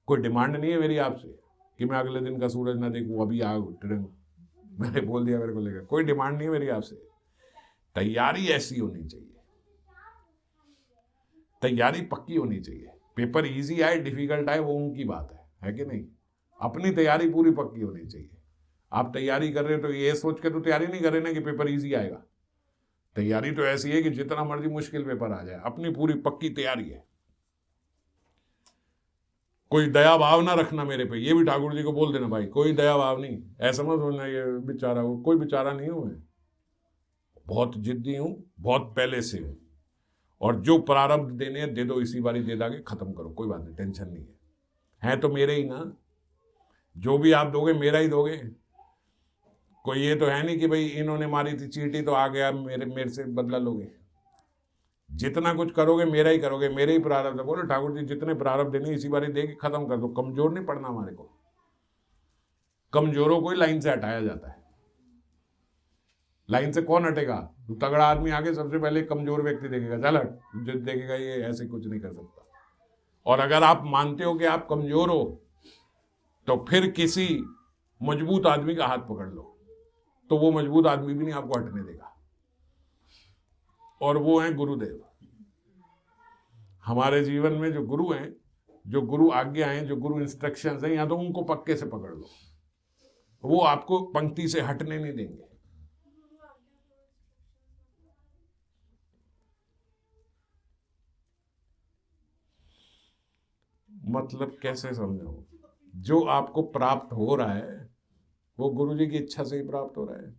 कोई डिमांड नहीं है मेरी आपसे कि मैं अगले दिन का सूरज ना देखूं, अभी मैंने बोल दिया मेरे को लेकर, कोई डिमांड नहीं है मेरी आपसे। तैयारी ऐसी होनी चाहिए, तैयारी पक्की होनी चाहिए। पेपर इजी आए डिफिकल्ट आए वो उनकी बात है कि नहीं, अपनी तैयारी पूरी पक्की होनी चाहिए। आप तैयारी कर रहे हो तो ये सोच के तो तैयारी नहीं कर रहे ना कि पेपर इजी आएगा। तैयारी तो ऐसी है कि जितना मर्जी मुश्किल पेपर आ जाए, अपनी पूरी पक्की तैयारी है। कोई दया भाव ना रखना मेरे पे, ये भी ठाकुर जी को बोल देना, भाई कोई दया भाव नहीं, ऐसा मत सोचना ये बेचारा हो, कोई बेचारा नहीं हूं मैं, बहुत जिद्दी हूं, बहुत पहले से हूं, और जो प्रारब्ध देने हैं दे दो, इसी बारी दे दागे, खत्म करो, कोई बात नहीं, टेंशन नहीं है तो मेरे ही ना, जो भी आप दोगे मेरा ही दोगे। कोई ये तो है नहीं कि भाई इन्होंने मारी थी चींटी तो आ गया मेरे से बदला लोगे। जितना कुछ करोगे मेरा ही करोगे, मेरे ही प्रारब्ध। बोलो ठाकुर जी जितने प्रारब्ध देने इसी बारी दे के खत्म कर दो, कमजोर नहीं पड़ना हमारे को। कमजोरों को ही लाइन से हटाया जाता है। लाइन से कौन हटेगा? तो तगड़ा आदमी आगे सबसे पहले कमजोर व्यक्ति देखेगा, चल हट, जो देखेगा ये ऐसे कुछ नहीं कर सकता। और अगर आप मानते हो कि आप कमजोर हो तो फिर किसी मजबूत आदमी का हाथ पकड़ लो, तो वो मजबूत आदमी भी नहीं आपको हटने देगा, और वो हैं गुरुदेव। हमारे जीवन में जो गुरु हैं, जो गुरु आज्ञा हैं, जो गुरु इंस्ट्रक्शंस हैं, या तो उनको पक्के से पकड़ लो, वो आपको पंक्ति से हटने नहीं देंगे। मतलब कैसे समझाऊं? जो आपको प्राप्त हो रहा है वो गुरु जी की इच्छा से ही प्राप्त हो रहा है।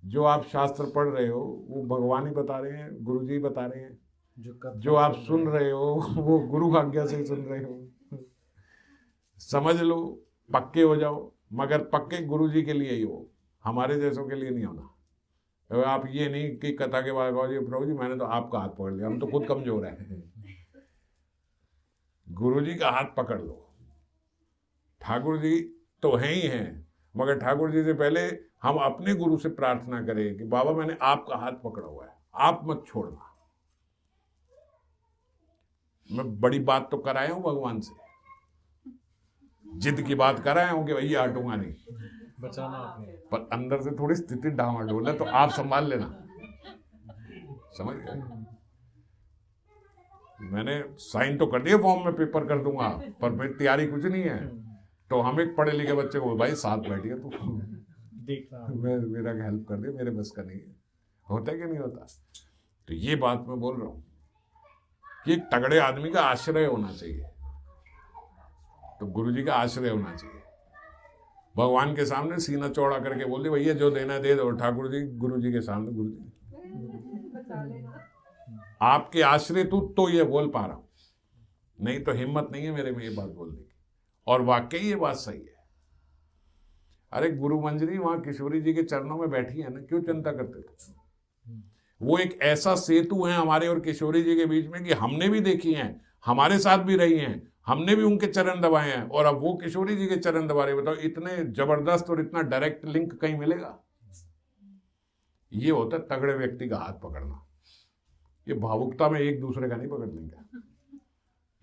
जो आप शास्त्र पढ़ रहे हो वो भगवान ही बता रहे हैं, गुरु जी बता रहे हैं। जो आप सुन रहे हो वो गुरु आज्ञा से ही सुन रहे हो। समझ लो, पक्के हो जाओ, मगर पक्के गुरुजी के लिए ही हो, हमारे जैसों के लिए नहीं होना। तो आप ये नहीं कि कथा के बाद कहो जी प्रभु जी मैंने तो आपका हाथ पकड़ लिया, हम तो खुद कमजोर हैं। गुरुजी का हाथ पकड़ लो। ठाकुर जी तो हैं ही हैं, मगर ठाकुर जी से पहले हम अपने गुरु से प्रार्थना करें कि बाबा मैंने आपका हाथ पकड़ा हुआ है, आप मत छोड़ना। मैं बड़ी बात तो कराया हूं भगवान से, जिद की बात कराया हूं कि भैया हटूंगा नहीं, बचाना आपने। पर अंदर से थोड़ी स्थिति डामाडोल है, तो आप संभाल लेना। समझ गए? मैंने साइन तो कर दिया फॉर्म में, पेपर कर दूंगा, पर मेरी तैयारी कुछ नहीं है। तो हम एक पढ़े लिखे बच्चे को भाई साथ बैठिए तू देखना मेरा हेल्प कर दे, मेरे बस का नहीं है। होता है कि नहीं होता? तो ये बात मैं बोल रहा हूं कि एक तगड़े आदमी का आश्रय होना चाहिए। तो गुरुजी का आश्रय होना चाहिए। भगवान के सामने सीना चौड़ा करके बोल दे भैया जो देना दे दो। ठाकुर जी गुरुजी के सामने, गुरुजी आपके आश्रय तो ये बोल पा रहा हूं, नहीं तो हिम्मत नहीं है मेरे में ये बात बोलने की। और वाकई ये बात सही है। अरे गुरु मंजरी वहां किशोरी जी के चरणों में बैठी है ना, क्यों चिंता करते थे? वो एक ऐसा सेतु है हमारे और किशोरी जी के बीच में कि हमने भी देखी हैं, हमारे साथ भी रही हैं, हमने भी उनके चरण दबाए हैं, और अब वो किशोरी जी के चरण दबा रहे। बताओ इतने जबरदस्त और इतना डायरेक्ट लिंक कहीं मिलेगा? ये होता है तगड़े व्यक्ति का हाथ पकड़ना। ये भावुकता में एक दूसरे का नहीं पकड़ लेंगे,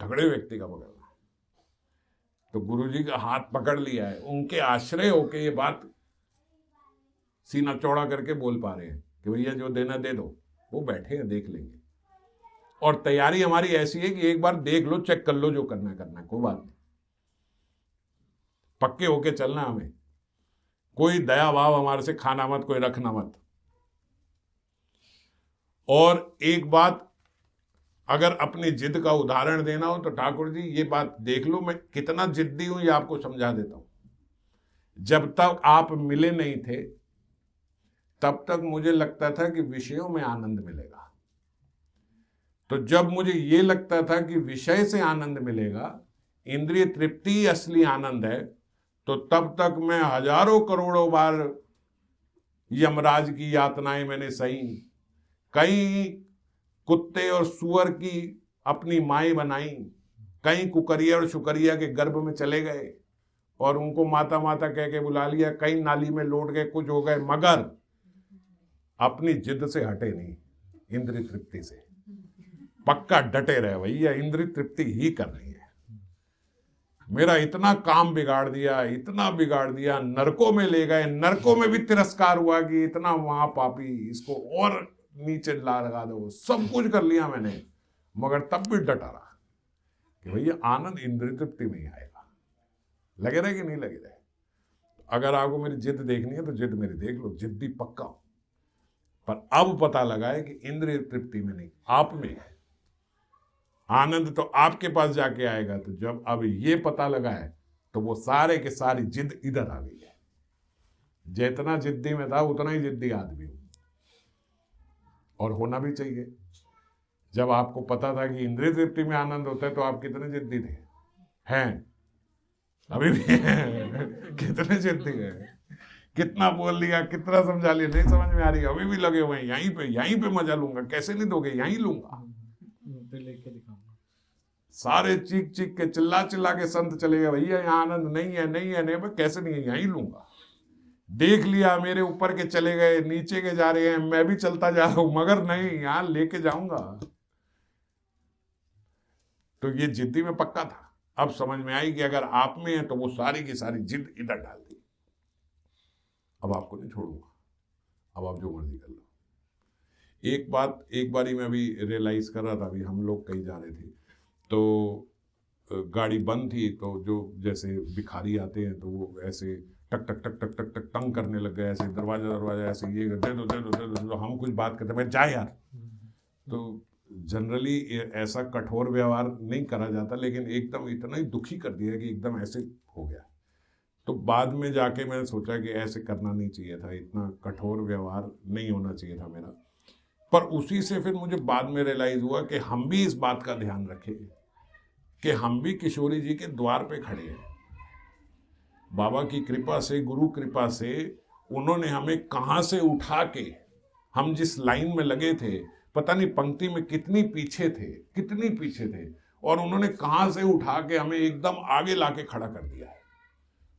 तगड़े व्यक्ति का पकड़ना। तो गुरुजी का हाथ पकड़ लिया है, उनके आश्रय होके ये बात सीना चौड़ा करके बोल पा रहे हैं कि भैया जो देना दे दो। वो बैठे हैं, देख लेंगे। और तैयारी हमारी ऐसी है कि एक बार देख लो, चेक कर लो, जो करना है कोई बात नहीं, पक्के होके चलना हमें। कोई दया भाव हमारे से खाना मत, कोई रखना मत। और एक बात, अगर अपनी जिद का उदाहरण देना हो तो ठाकुर जी ये बात देख लो, मैं कितना जिद्दी हूं ये आपको समझा देता हूं। जब तक आप मिले नहीं थे तब तक मुझे लगता था कि विषयों में आनंद मिलेगा। तो जब मुझे ये लगता था कि विषय से आनंद मिलेगा, इंद्रिय तृप्ति ही असली आनंद है, तो तब तक मैं हजारों करोड़ों बार यमराज की यातनाएं मैंने सही, कई कुत्ते और सुअर की अपनी माएं बनाई, कई कुकरिया और शुकरिया के गर्भ में चले गए और उनको माता माता कह के बुला लिया, कई नाली में लौट गए, कुछ हो गए, मगर अपनी जिद से हटे नहीं, इंद्रिय तृप्ति से पक्का डटे रहे भैया, इंद्रिय तृप्ति ही करनी है। मेरा इतना काम बिगाड़ दिया, इतना बिगाड़ दिया, नरकों में ले गए, नरकों में भी तिरस्कार हुआ कि इतना वहां पापी, इसको और नीचे लगा दो, सब कुछ कर लिया मैंने, मगर तब भी डटा रहा कि भैया आनंद इंद्रिय तृप्ति में ही आएगा। लगे रहे कि नहीं लगे रहे? अगर आपको मेरी जिद देखनी है तो जिद मेरी देख लो, जिद्दी पक्का हूं। पर अब पता लगा है कि इंद्रिय तृप्ति में नहीं, आप में है आनंद, तो आपके पास जाके आएगा। तो जब अब ये पता लगा है तो वो सारे के सारी जिद इधर आ गई है। जितना जिद्दी में था उतना ही जिद्दी आदमी हूं, और होना भी चाहिए। जब आपको पता था कि इंद्रिय तृप्ति में आनंद होता है तो आप कितने जिद्दी थे? हैं अभी भी हैं। कितने जिद्दी हैं? कितना बोल लिया, कितना समझा लिया, नहीं समझ में आ रही, अभी भी लगे हुए हैं, यहीं पे मजा लूंगा। कैसे नहीं दोगे? यहीं लूंगा, लेके दिखाऊंगा। सारे चीख चीख के चिल्ला चिल्ला के संत चले गए, भैया यहाँ आनंद नहीं है, नहीं है, नहीं, कैसे नहीं है, यहीं लूंगा। देख लिया, मेरे ऊपर के चले गए, नीचे के जा रहे हैं, मैं भी चलता जा रहा हूं, मगर नहीं, यहां लेके जाऊंगा। तो ये जिद्दी में पक्का था। अब समझ में आई कि अगर आप में है तो वो सारी की सारी जिद इधर डाल दी। अब आपको नहीं छोड़ूंगा, अब आप जो मर्जी कर लो। एक बारी मैं भी रियलाइज कर रहा था, अभी हम लोग कहीं जा रहे थे तो गाड़ी बंद थी, तो जो जैसे भिखारी आते हैं तो वो ऐसे टक टक टक टक टक टक तंग करने लग गए, ऐसे दरवाजा ऐसे, ये दे दो दे दो दे दो, तो हम कुछ बात करते, मैं जा यार। तो जनरली ऐसा कठोर व्यवहार नहीं करा जाता, लेकिन एकदम इतना ही दुखी कर दिया कि एकदम ऐसे हो गया। तो बाद में जाके मैंने सोचा कि ऐसे करना नहीं चाहिए था, इतना कठोर व्यवहार नहीं होना चाहिए था मेरा। पर उसी से फिर मुझे बाद में रियलाइज हुआ कि हम भी इस बात का ध्यान रखें कि हम भी किशोरी जी के द्वार पे खड़े हैं। बाबा की कृपा से, गुरु कृपा से उन्होंने हमें कहाँ से उठा के, हम जिस लाइन में लगे थे, पता नहीं पंक्ति में कितनी पीछे थे, और उन्होंने कहाँ से उठा के हमें एकदम आगे लाके खड़ा कर दिया है।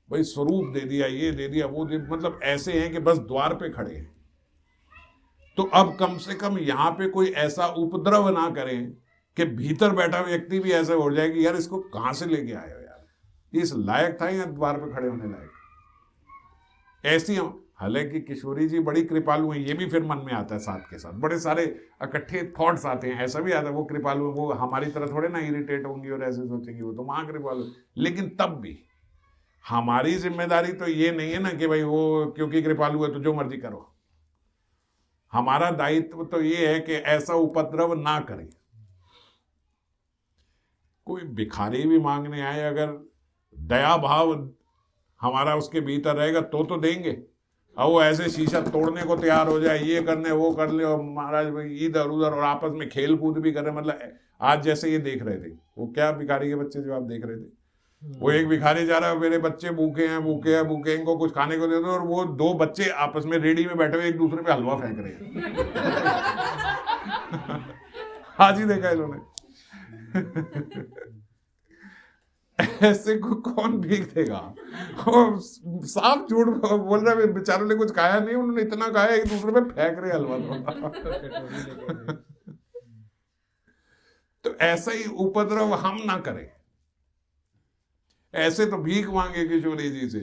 भाई स्वरूप दे दिया, ये दे दिया, वो दे, मतलब ऐसे हैं कि बस द्वार पे खड़े हैं। तो अब कम से कम यहाँ पे कोई ऐसा उपद्रव ना करें कि भीतर बैठा व्यक्ति भी ऐसा हो जाए कि यार इसको कहाँ से लेके आए हो यार, इस लायक था या द्वार पे खड़े होने लायक। ऐसी हम, हालांकि किशोरी जी बड़ी कृपालु हैं, ये भी फिर मन में आता है, साथ के साथ बड़े सारे इकट्ठे थॉट्स आते हैं, ऐसा भी आता है वो कृपालु, वो हमारी तरह थोड़े ना इरिटेट होंगी और ऐसे सोचेंगे वो तो महाकृपालु। लेकिन तब भी हमारी जिम्मेदारी तो ये नहीं है ना कि भाई वो क्योंकि कृपालु है तो जो मर्जी करो। हमारा दायित्व तो ये है कि ऐसा उपद्रव ना करें। कोई भिखारी भी मांगने आए, अगर दया भाव हमारा उसके भीतर रहेगा तो देंगे। अब वो ऐसे शीशा तोड़ने को तैयार हो जाए, ये करने वो कर ले, और महाराज भाई इधर उधर, और आपस में खेल कूद भी कर रहे। मतलब आज जैसे ये देख रहे थे, वो क्या भिखारी के बच्चे जो आप देख रहे थे, वो एक भिखारी जा रहा है, मेरे बच्चे भूखे हैं, इनको कुछ खाने को दे दो, और वो दो बच्चे आपस में रेडी में बैठे हुए एक दूसरे पे हलवा फेंक रहे हैं। आज ही देखा इन्होंने। ऐसे को कौन भीख देगा? साफ झूठ बोल रहा है, बेचारों ने कुछ खाया नहीं, उन्होंने इतना खाया एक दूसरे पे फेंक रहे हलवा। तो ऐसा ही उपद्रव हम ना करें। ऐसे तो भीख मांगे किशोरी जी से,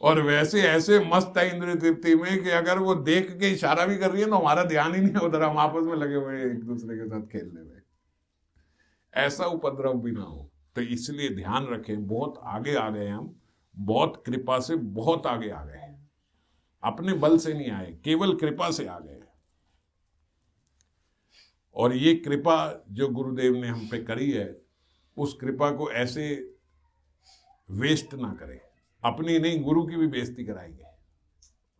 और वैसे ऐसे मस्त है इंद्रिय तृप्ति में कि अगर वो देख के इशारा भी कर रही है तो हमारा ध्यान ही नहीं उधर, हम आपस में लगे हुए एक दूसरे के साथ खेलने में। ऐसा उपद्रव भी ना हो। तो इसलिए ध्यान रखें, बहुत आगे आ गए हम, बहुत कृपा से बहुत आगे आ गए हैं। अपने बल से नहीं आए, केवल कृपा से आ गए। और ये कृपा जो गुरुदेव ने हम पे करी है, उस कृपा को ऐसे वेस्ट ना करें। अपनी नहीं, गुरु की भी बेइज्जती कराएंगे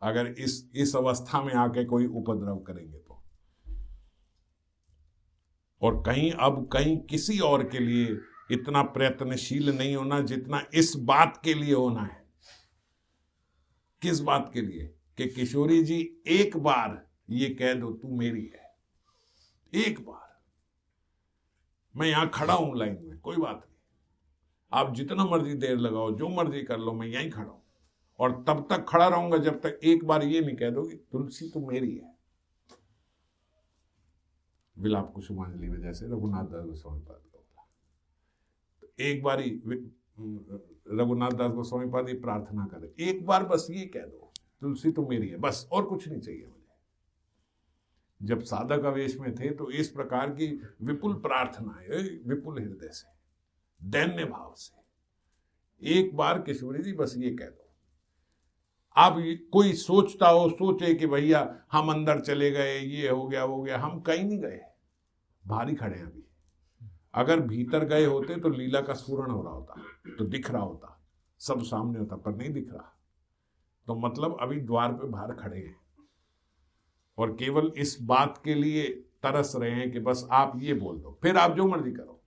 अगर इस अवस्था में आके कोई उपद्रव करेंगे तो। और कहीं किसी और के लिए इतना प्रयत्नशील नहीं होना जितना इस बात के लिए होना है। किस बात के लिए? कि किशोरी जी एक बार ये कह दो तू मेरी है, एक बार मैं यहां खड़ा हूं लाइन में, कोई बात नहीं, आप जितना मर्जी देर लगाओ, जो मर्जी कर लो, मैं यहीं खड़ा हूं, और तब तक खड़ा रहूंगा जब तक एक बार ये नहीं कह दो कि तुलसी तू मेरी है। विलाप कुसुमांजलि में जैसे रघुनाथ दास गोस्वामी पाद का बोला, तो एक बार ही रघुनाथ दास गोस्वामी पाद प्रार्थना करे, एक बार बस ये कह दो तुलसी तो मेरी है, बस और कुछ नहीं चाहिए मुझे। जब साधक आवेश में थे तो इस प्रकार की विपुल प्रार्थना है, विपुल हृदय से, दैन्य भाव से, एक बार किशोरी जी बस ये कह दो। आप कोई सोचता हो, सोचे कि भैया हम अंदर चले गए, ये हो गया वो गया, हम कहीं नहीं गए, बाहर ही खड़े हैं अभी। अगर भीतर गए होते तो लीला का स्फुरण हो रहा होता, तो दिख रहा होता, सब सामने होता, पर नहीं दिख रहा। तो मतलब अभी द्वार पे बाहर खड़े हैं और केवल इस बात के लिए तरस रहे हैं कि बस आप ये बोल दो, फिर आप जो मर्जी करो,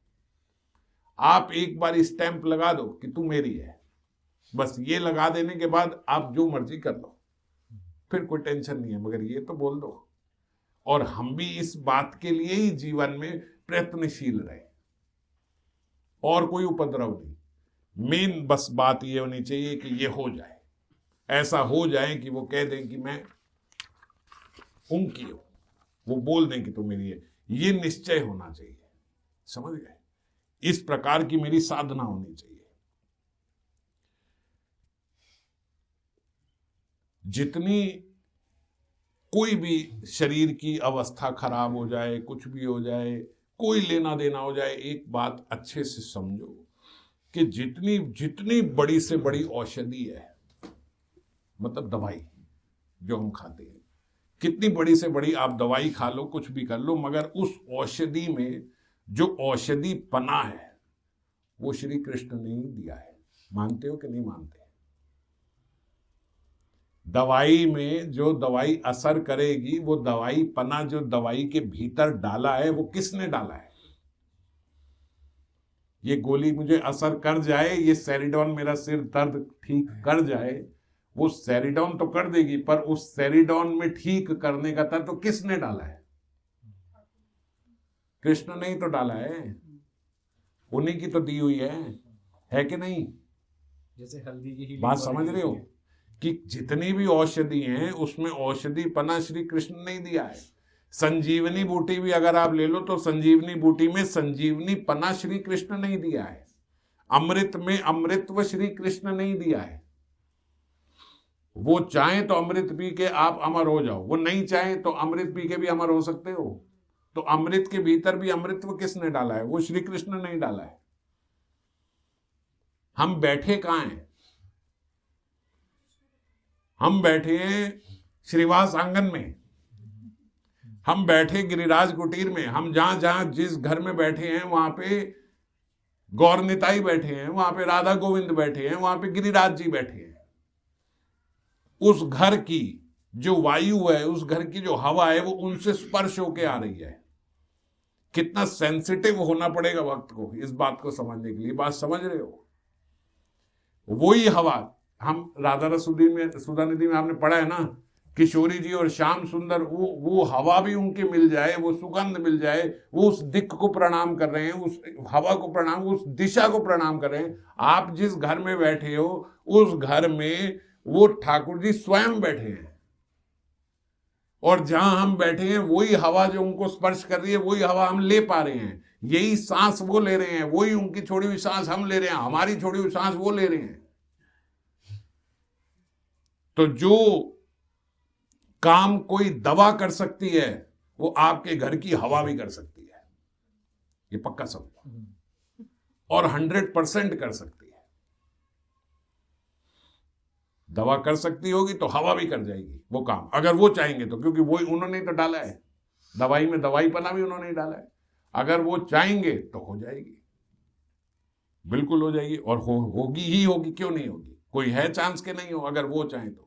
आप एक बार स्टैंप लगा दो कि तू मेरी है, बस ये लगा देने के बाद आप जो मर्जी कर लो, फिर कोई टेंशन नहीं है, मगर ये तो बोल दो। और हम भी इस बात के लिए ही जीवन में प्रयत्नशील रहे, और कोई उपद्रव नहीं। मेन बस बात ये होनी चाहिए कि ये हो जाए, ऐसा हो जाए कि वो कह दें कि मैं उनकी हूं, वो बोल दें कि तू मेरी है, ये निश्चय होना चाहिए। समझ गए? इस प्रकार की मेरी साधना होनी चाहिए। जितनी कोई भी शरीर की अवस्था खराब हो जाए, कुछ भी हो जाए, कोई लेना देना हो जाए, एक बात अच्छे से समझो कि जितनी बड़ी से बड़ी औषधि है, मतलब दवाई जो हम खाते हैं, कितनी बड़ी से बड़ी आप दवाई खा लो, कुछ भी कर लो, मगर उस औषधि में जो औषधि पना है वो श्री कृष्ण ने ही दिया है। मानते हो कि नहीं मानते? दवाई में जो दवाई असर करेगी, वो दवाई पना जो दवाई के भीतर डाला है, वो किसने डाला है? ये गोली मुझे असर कर जाए, ये सेरिडॉन मेरा सिर दर्द ठीक कर जाए, वो सेरिडॉन तो कर देगी, पर उस सेरिडॉन में ठीक करने का तत्व किसने डाला है? कृष्ण ने ही तो डाला है, उन्हीं की तो दी हुई है कि नहीं? जैसे हल्दी की healing बात body समझ की रहे हो होती है। कि जितनी भी औषधि हैं उसमें औषधि पना श्री कृष्ण ने ही दिया है। संजीवनी बूटी भी अगर आप ले लो तो संजीवनी बूटी में संजीवनी पना श्री कृष्ण ने ही दिया है। अमृत में अमृतत्व श्री कृष्ण ने ही दिया है। वो चाहे तो अमृत पी के आप अमर हो जाओ, वो नहीं चाहे तो अमृत पी के भी अमर हो सकते हो। तो अमृत के भीतर भी अमृतत्व किसने डाला है? वो श्री कृष्ण ने ही डाला है। हम बैठे कहां हैं? हम बैठे हैं श्रीवास आंगन में, हम बैठे गिरिराज कुटीर में, हम जहां जहां जिस घर में बैठे हैं वहां पे गौर निताई बैठे हैं, वहां पे राधा गोविंद बैठे हैं, वहां पे गिरिराज जी बैठे हैं। उस घर की जो वायु है, उस घर की जो हवा है, वो उनसे स्पर्श होके आ रही है। कितना सेंसिटिव होना पड़ेगा भक्त को इस बात को समझने के लिए। बात समझ रहे हो? वही हवा हम राधा रस सुधा निधि में आपने पढ़ा है ना, किशोरी जी और श्याम सुंदर, वो हवा भी उनके मिल जाए, वो सुगंध मिल जाए, वो उस दिक्क को प्रणाम कर रहे हैं, उस हवा को प्रणाम, उस दिशा को प्रणाम कर रहे हैं। आप जिस घर में बैठे हो उस घर में वो ठाकुर जी स्वयं बैठे हैं, और जहां हम बैठे हैं वही हवा जो उनको स्पर्श कर रही है, वही हवा हम ले पा रहे हैं। यही सांस वो ले रहे हैं, वही उनकी छोड़ी हुई सांस हम ले रहे हैं, हमारी छोड़ी हुई सांस वो ले रहे हैं। तो जो काम कोई दवा कर सकती है वो आपके घर की हवा भी कर सकती है, ये पक्का समझो, और 100% कर सकती है। दवा कर सकती होगी तो हवा भी कर जाएगी वो काम, अगर वो चाहेंगे तो, क्योंकि वो उन्होंने तो डाला है। दवाई में दवाई पना भी उन्होंने ही डाला है। अगर वो चाहेंगे तो हो जाएगी, बिल्कुल हो जाएगी, और होगी ही होगी। क्यों नहीं होगी? कोई है चांस के नहीं हो, अगर वो चाहें तो।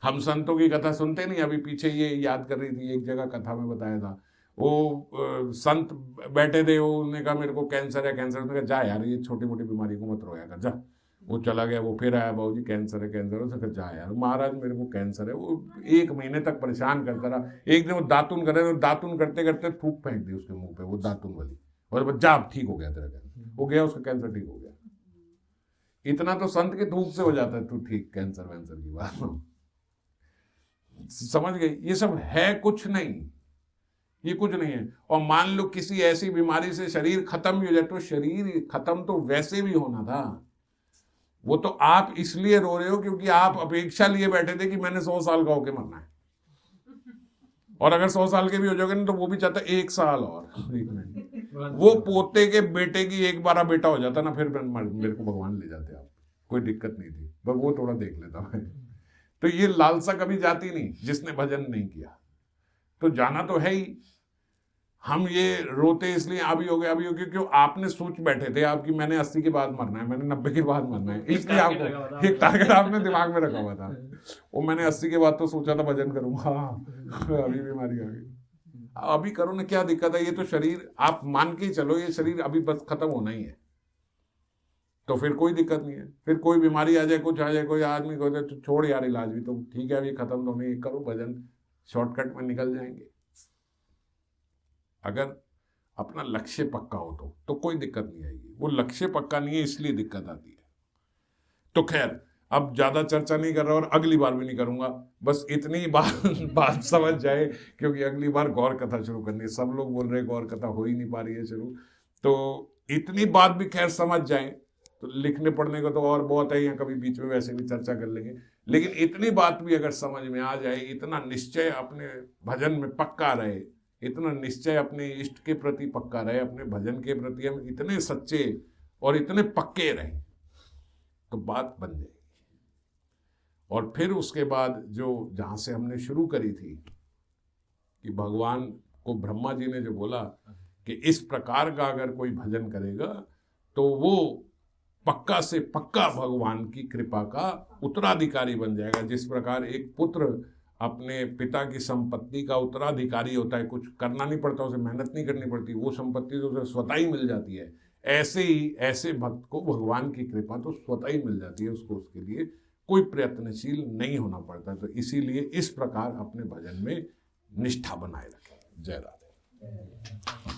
हम संतों की कथा सुनते नहीं? अभी पीछे ये याद कर रही थी, एक जगह कथा में बताया था, वो संत बैठे थे, उन्होंने कहा मेरे को कैंसर है, कैंसर। उसने कहा जा यार, ये छोटी मोटी बीमारी को मत रोया कर, जा। वो चला गया, वो फिर आया, बाबू जी कैंसर है, कैंसर है। उसने कहा जा यार महाराज मेरे को कैंसर है। वो 1 महीने तक परेशान करता रहा। एक दिन वो दातुन कर रहे, तो दातुन करते करते थूक फेंक दी उसके मुंह पे, वो दातुन वाली, और जा ठीक हो गया तेरा कैंसर। वो गया, उसका कैंसर ठीक हो गया। इतना तो संत के थूक से हो जाता है, तू ठीक कैंसर वैंसर की बात समझ गई? ये सब है कुछ नहीं, ये कुछ नहीं है। और मान लो किसी ऐसी बीमारी से शरीर खत्म भी हो जाए, तो शरीर खत्म तो वैसे भी होना था। वो तो आप इसलिए रो रहे हो क्योंकि आप अपेक्षा लिए बैठे थे कि मैंने 100 साल का होके मरना है, और अगर 100 साल के भी हो जाओगे ना तो वो भी चाहता 1 साल और 1 महीने। वो पोते के बेटे की 1 बार बेटा हो जाता ना, फिर मेरे को भगवान ले जाते आप, कोई दिक्कत नहीं थी, बस वो थोड़ा देख लेता मैं। तो ये लालसा कभी जाती नहीं जिसने भजन नहीं किया। तो जाना तो है ही। हम ये रोते इसलिए अभी हो गया क्योंकि आपने सोच बैठे थे आपकी मैंने 80 के बाद मरना है, मैंने 90 के बाद मरना है, इसलिए आपको एक टारगेट आपने दिमाग में रखा हुआ था। वो मैंने 80 के बाद तो सोचा था भजन करूंगा, अभी बीमारी आ गई। अभी करो ना, क्या दिक्कत है? ये तो शरीर आप मान के चलो, ये शरीर अभी बस खत्म होना ही है, तो फिर कोई दिक्कत नहीं है। फिर कोई बीमारी आ जाए, कुछ आ जाए, कोई आदमी को तो छोड़ यार इलाज भी, तो ठीक है अभी खत्म तो नहीं, करो भजन, शॉर्टकट में निकल जाएंगे। अगर अपना लक्ष्य पक्का हो तो कोई दिक्कत नहीं आएगी। वो लक्ष्य पक्का नहीं है इसलिए दिक्कत आती है। तो खैर अब ज्यादा चर्चा नहीं कर रहा और अगली बार भी नहीं करूंगा, बस इतनी बात समझ जाए, क्योंकि अगली बार गौर कथा शुरू करनी है। सब लोग बोल रहे गौर कथा हो ही नहीं पा रही है शुरू, तो इतनी बात भी खैर समझ जाए। तो लिखने पढ़ने को तो और बहुत है, यहाँ कभी बीच में वैसे भी चर्चा कर लेंगे, लेकिन इतनी बात भी अगर समझ में आ जाए, इतना निश्चय अपने भजन में पक्का रहे, इतना निश्चय अपने इष्ट के प्रति पक्का रहे, अपने भजन के प्रति हम इतने सच्चे और इतने पक्के रहे, तो बात बन जाएगी। और फिर उसके बाद जो जहाँ से हमने शुरू करी थी कि भगवान को ब्रह्मा जी ने जो बोला कि इस प्रकार का अगर कोई भजन करेगा तो वो पक्का से पक्का भगवान की कृपा का उत्तराधिकारी बन जाएगा। जिस प्रकार एक पुत्र अपने पिता की संपत्ति का उत्तराधिकारी होता है, कुछ करना नहीं पड़ता, उसे मेहनत नहीं करनी पड़ती, वो संपत्ति तो उसे स्वतः ही मिल जाती है। ऐसे ही ऐसे भक्त को भगवान की कृपा तो स्वतः ही मिल जाती है, उसको उसके लिए कोई प्रयत्नशील नहीं होना पड़ता। तो इसीलिए इस प्रकार अपने भजन में निष्ठा बनाए रखें। जय राधे।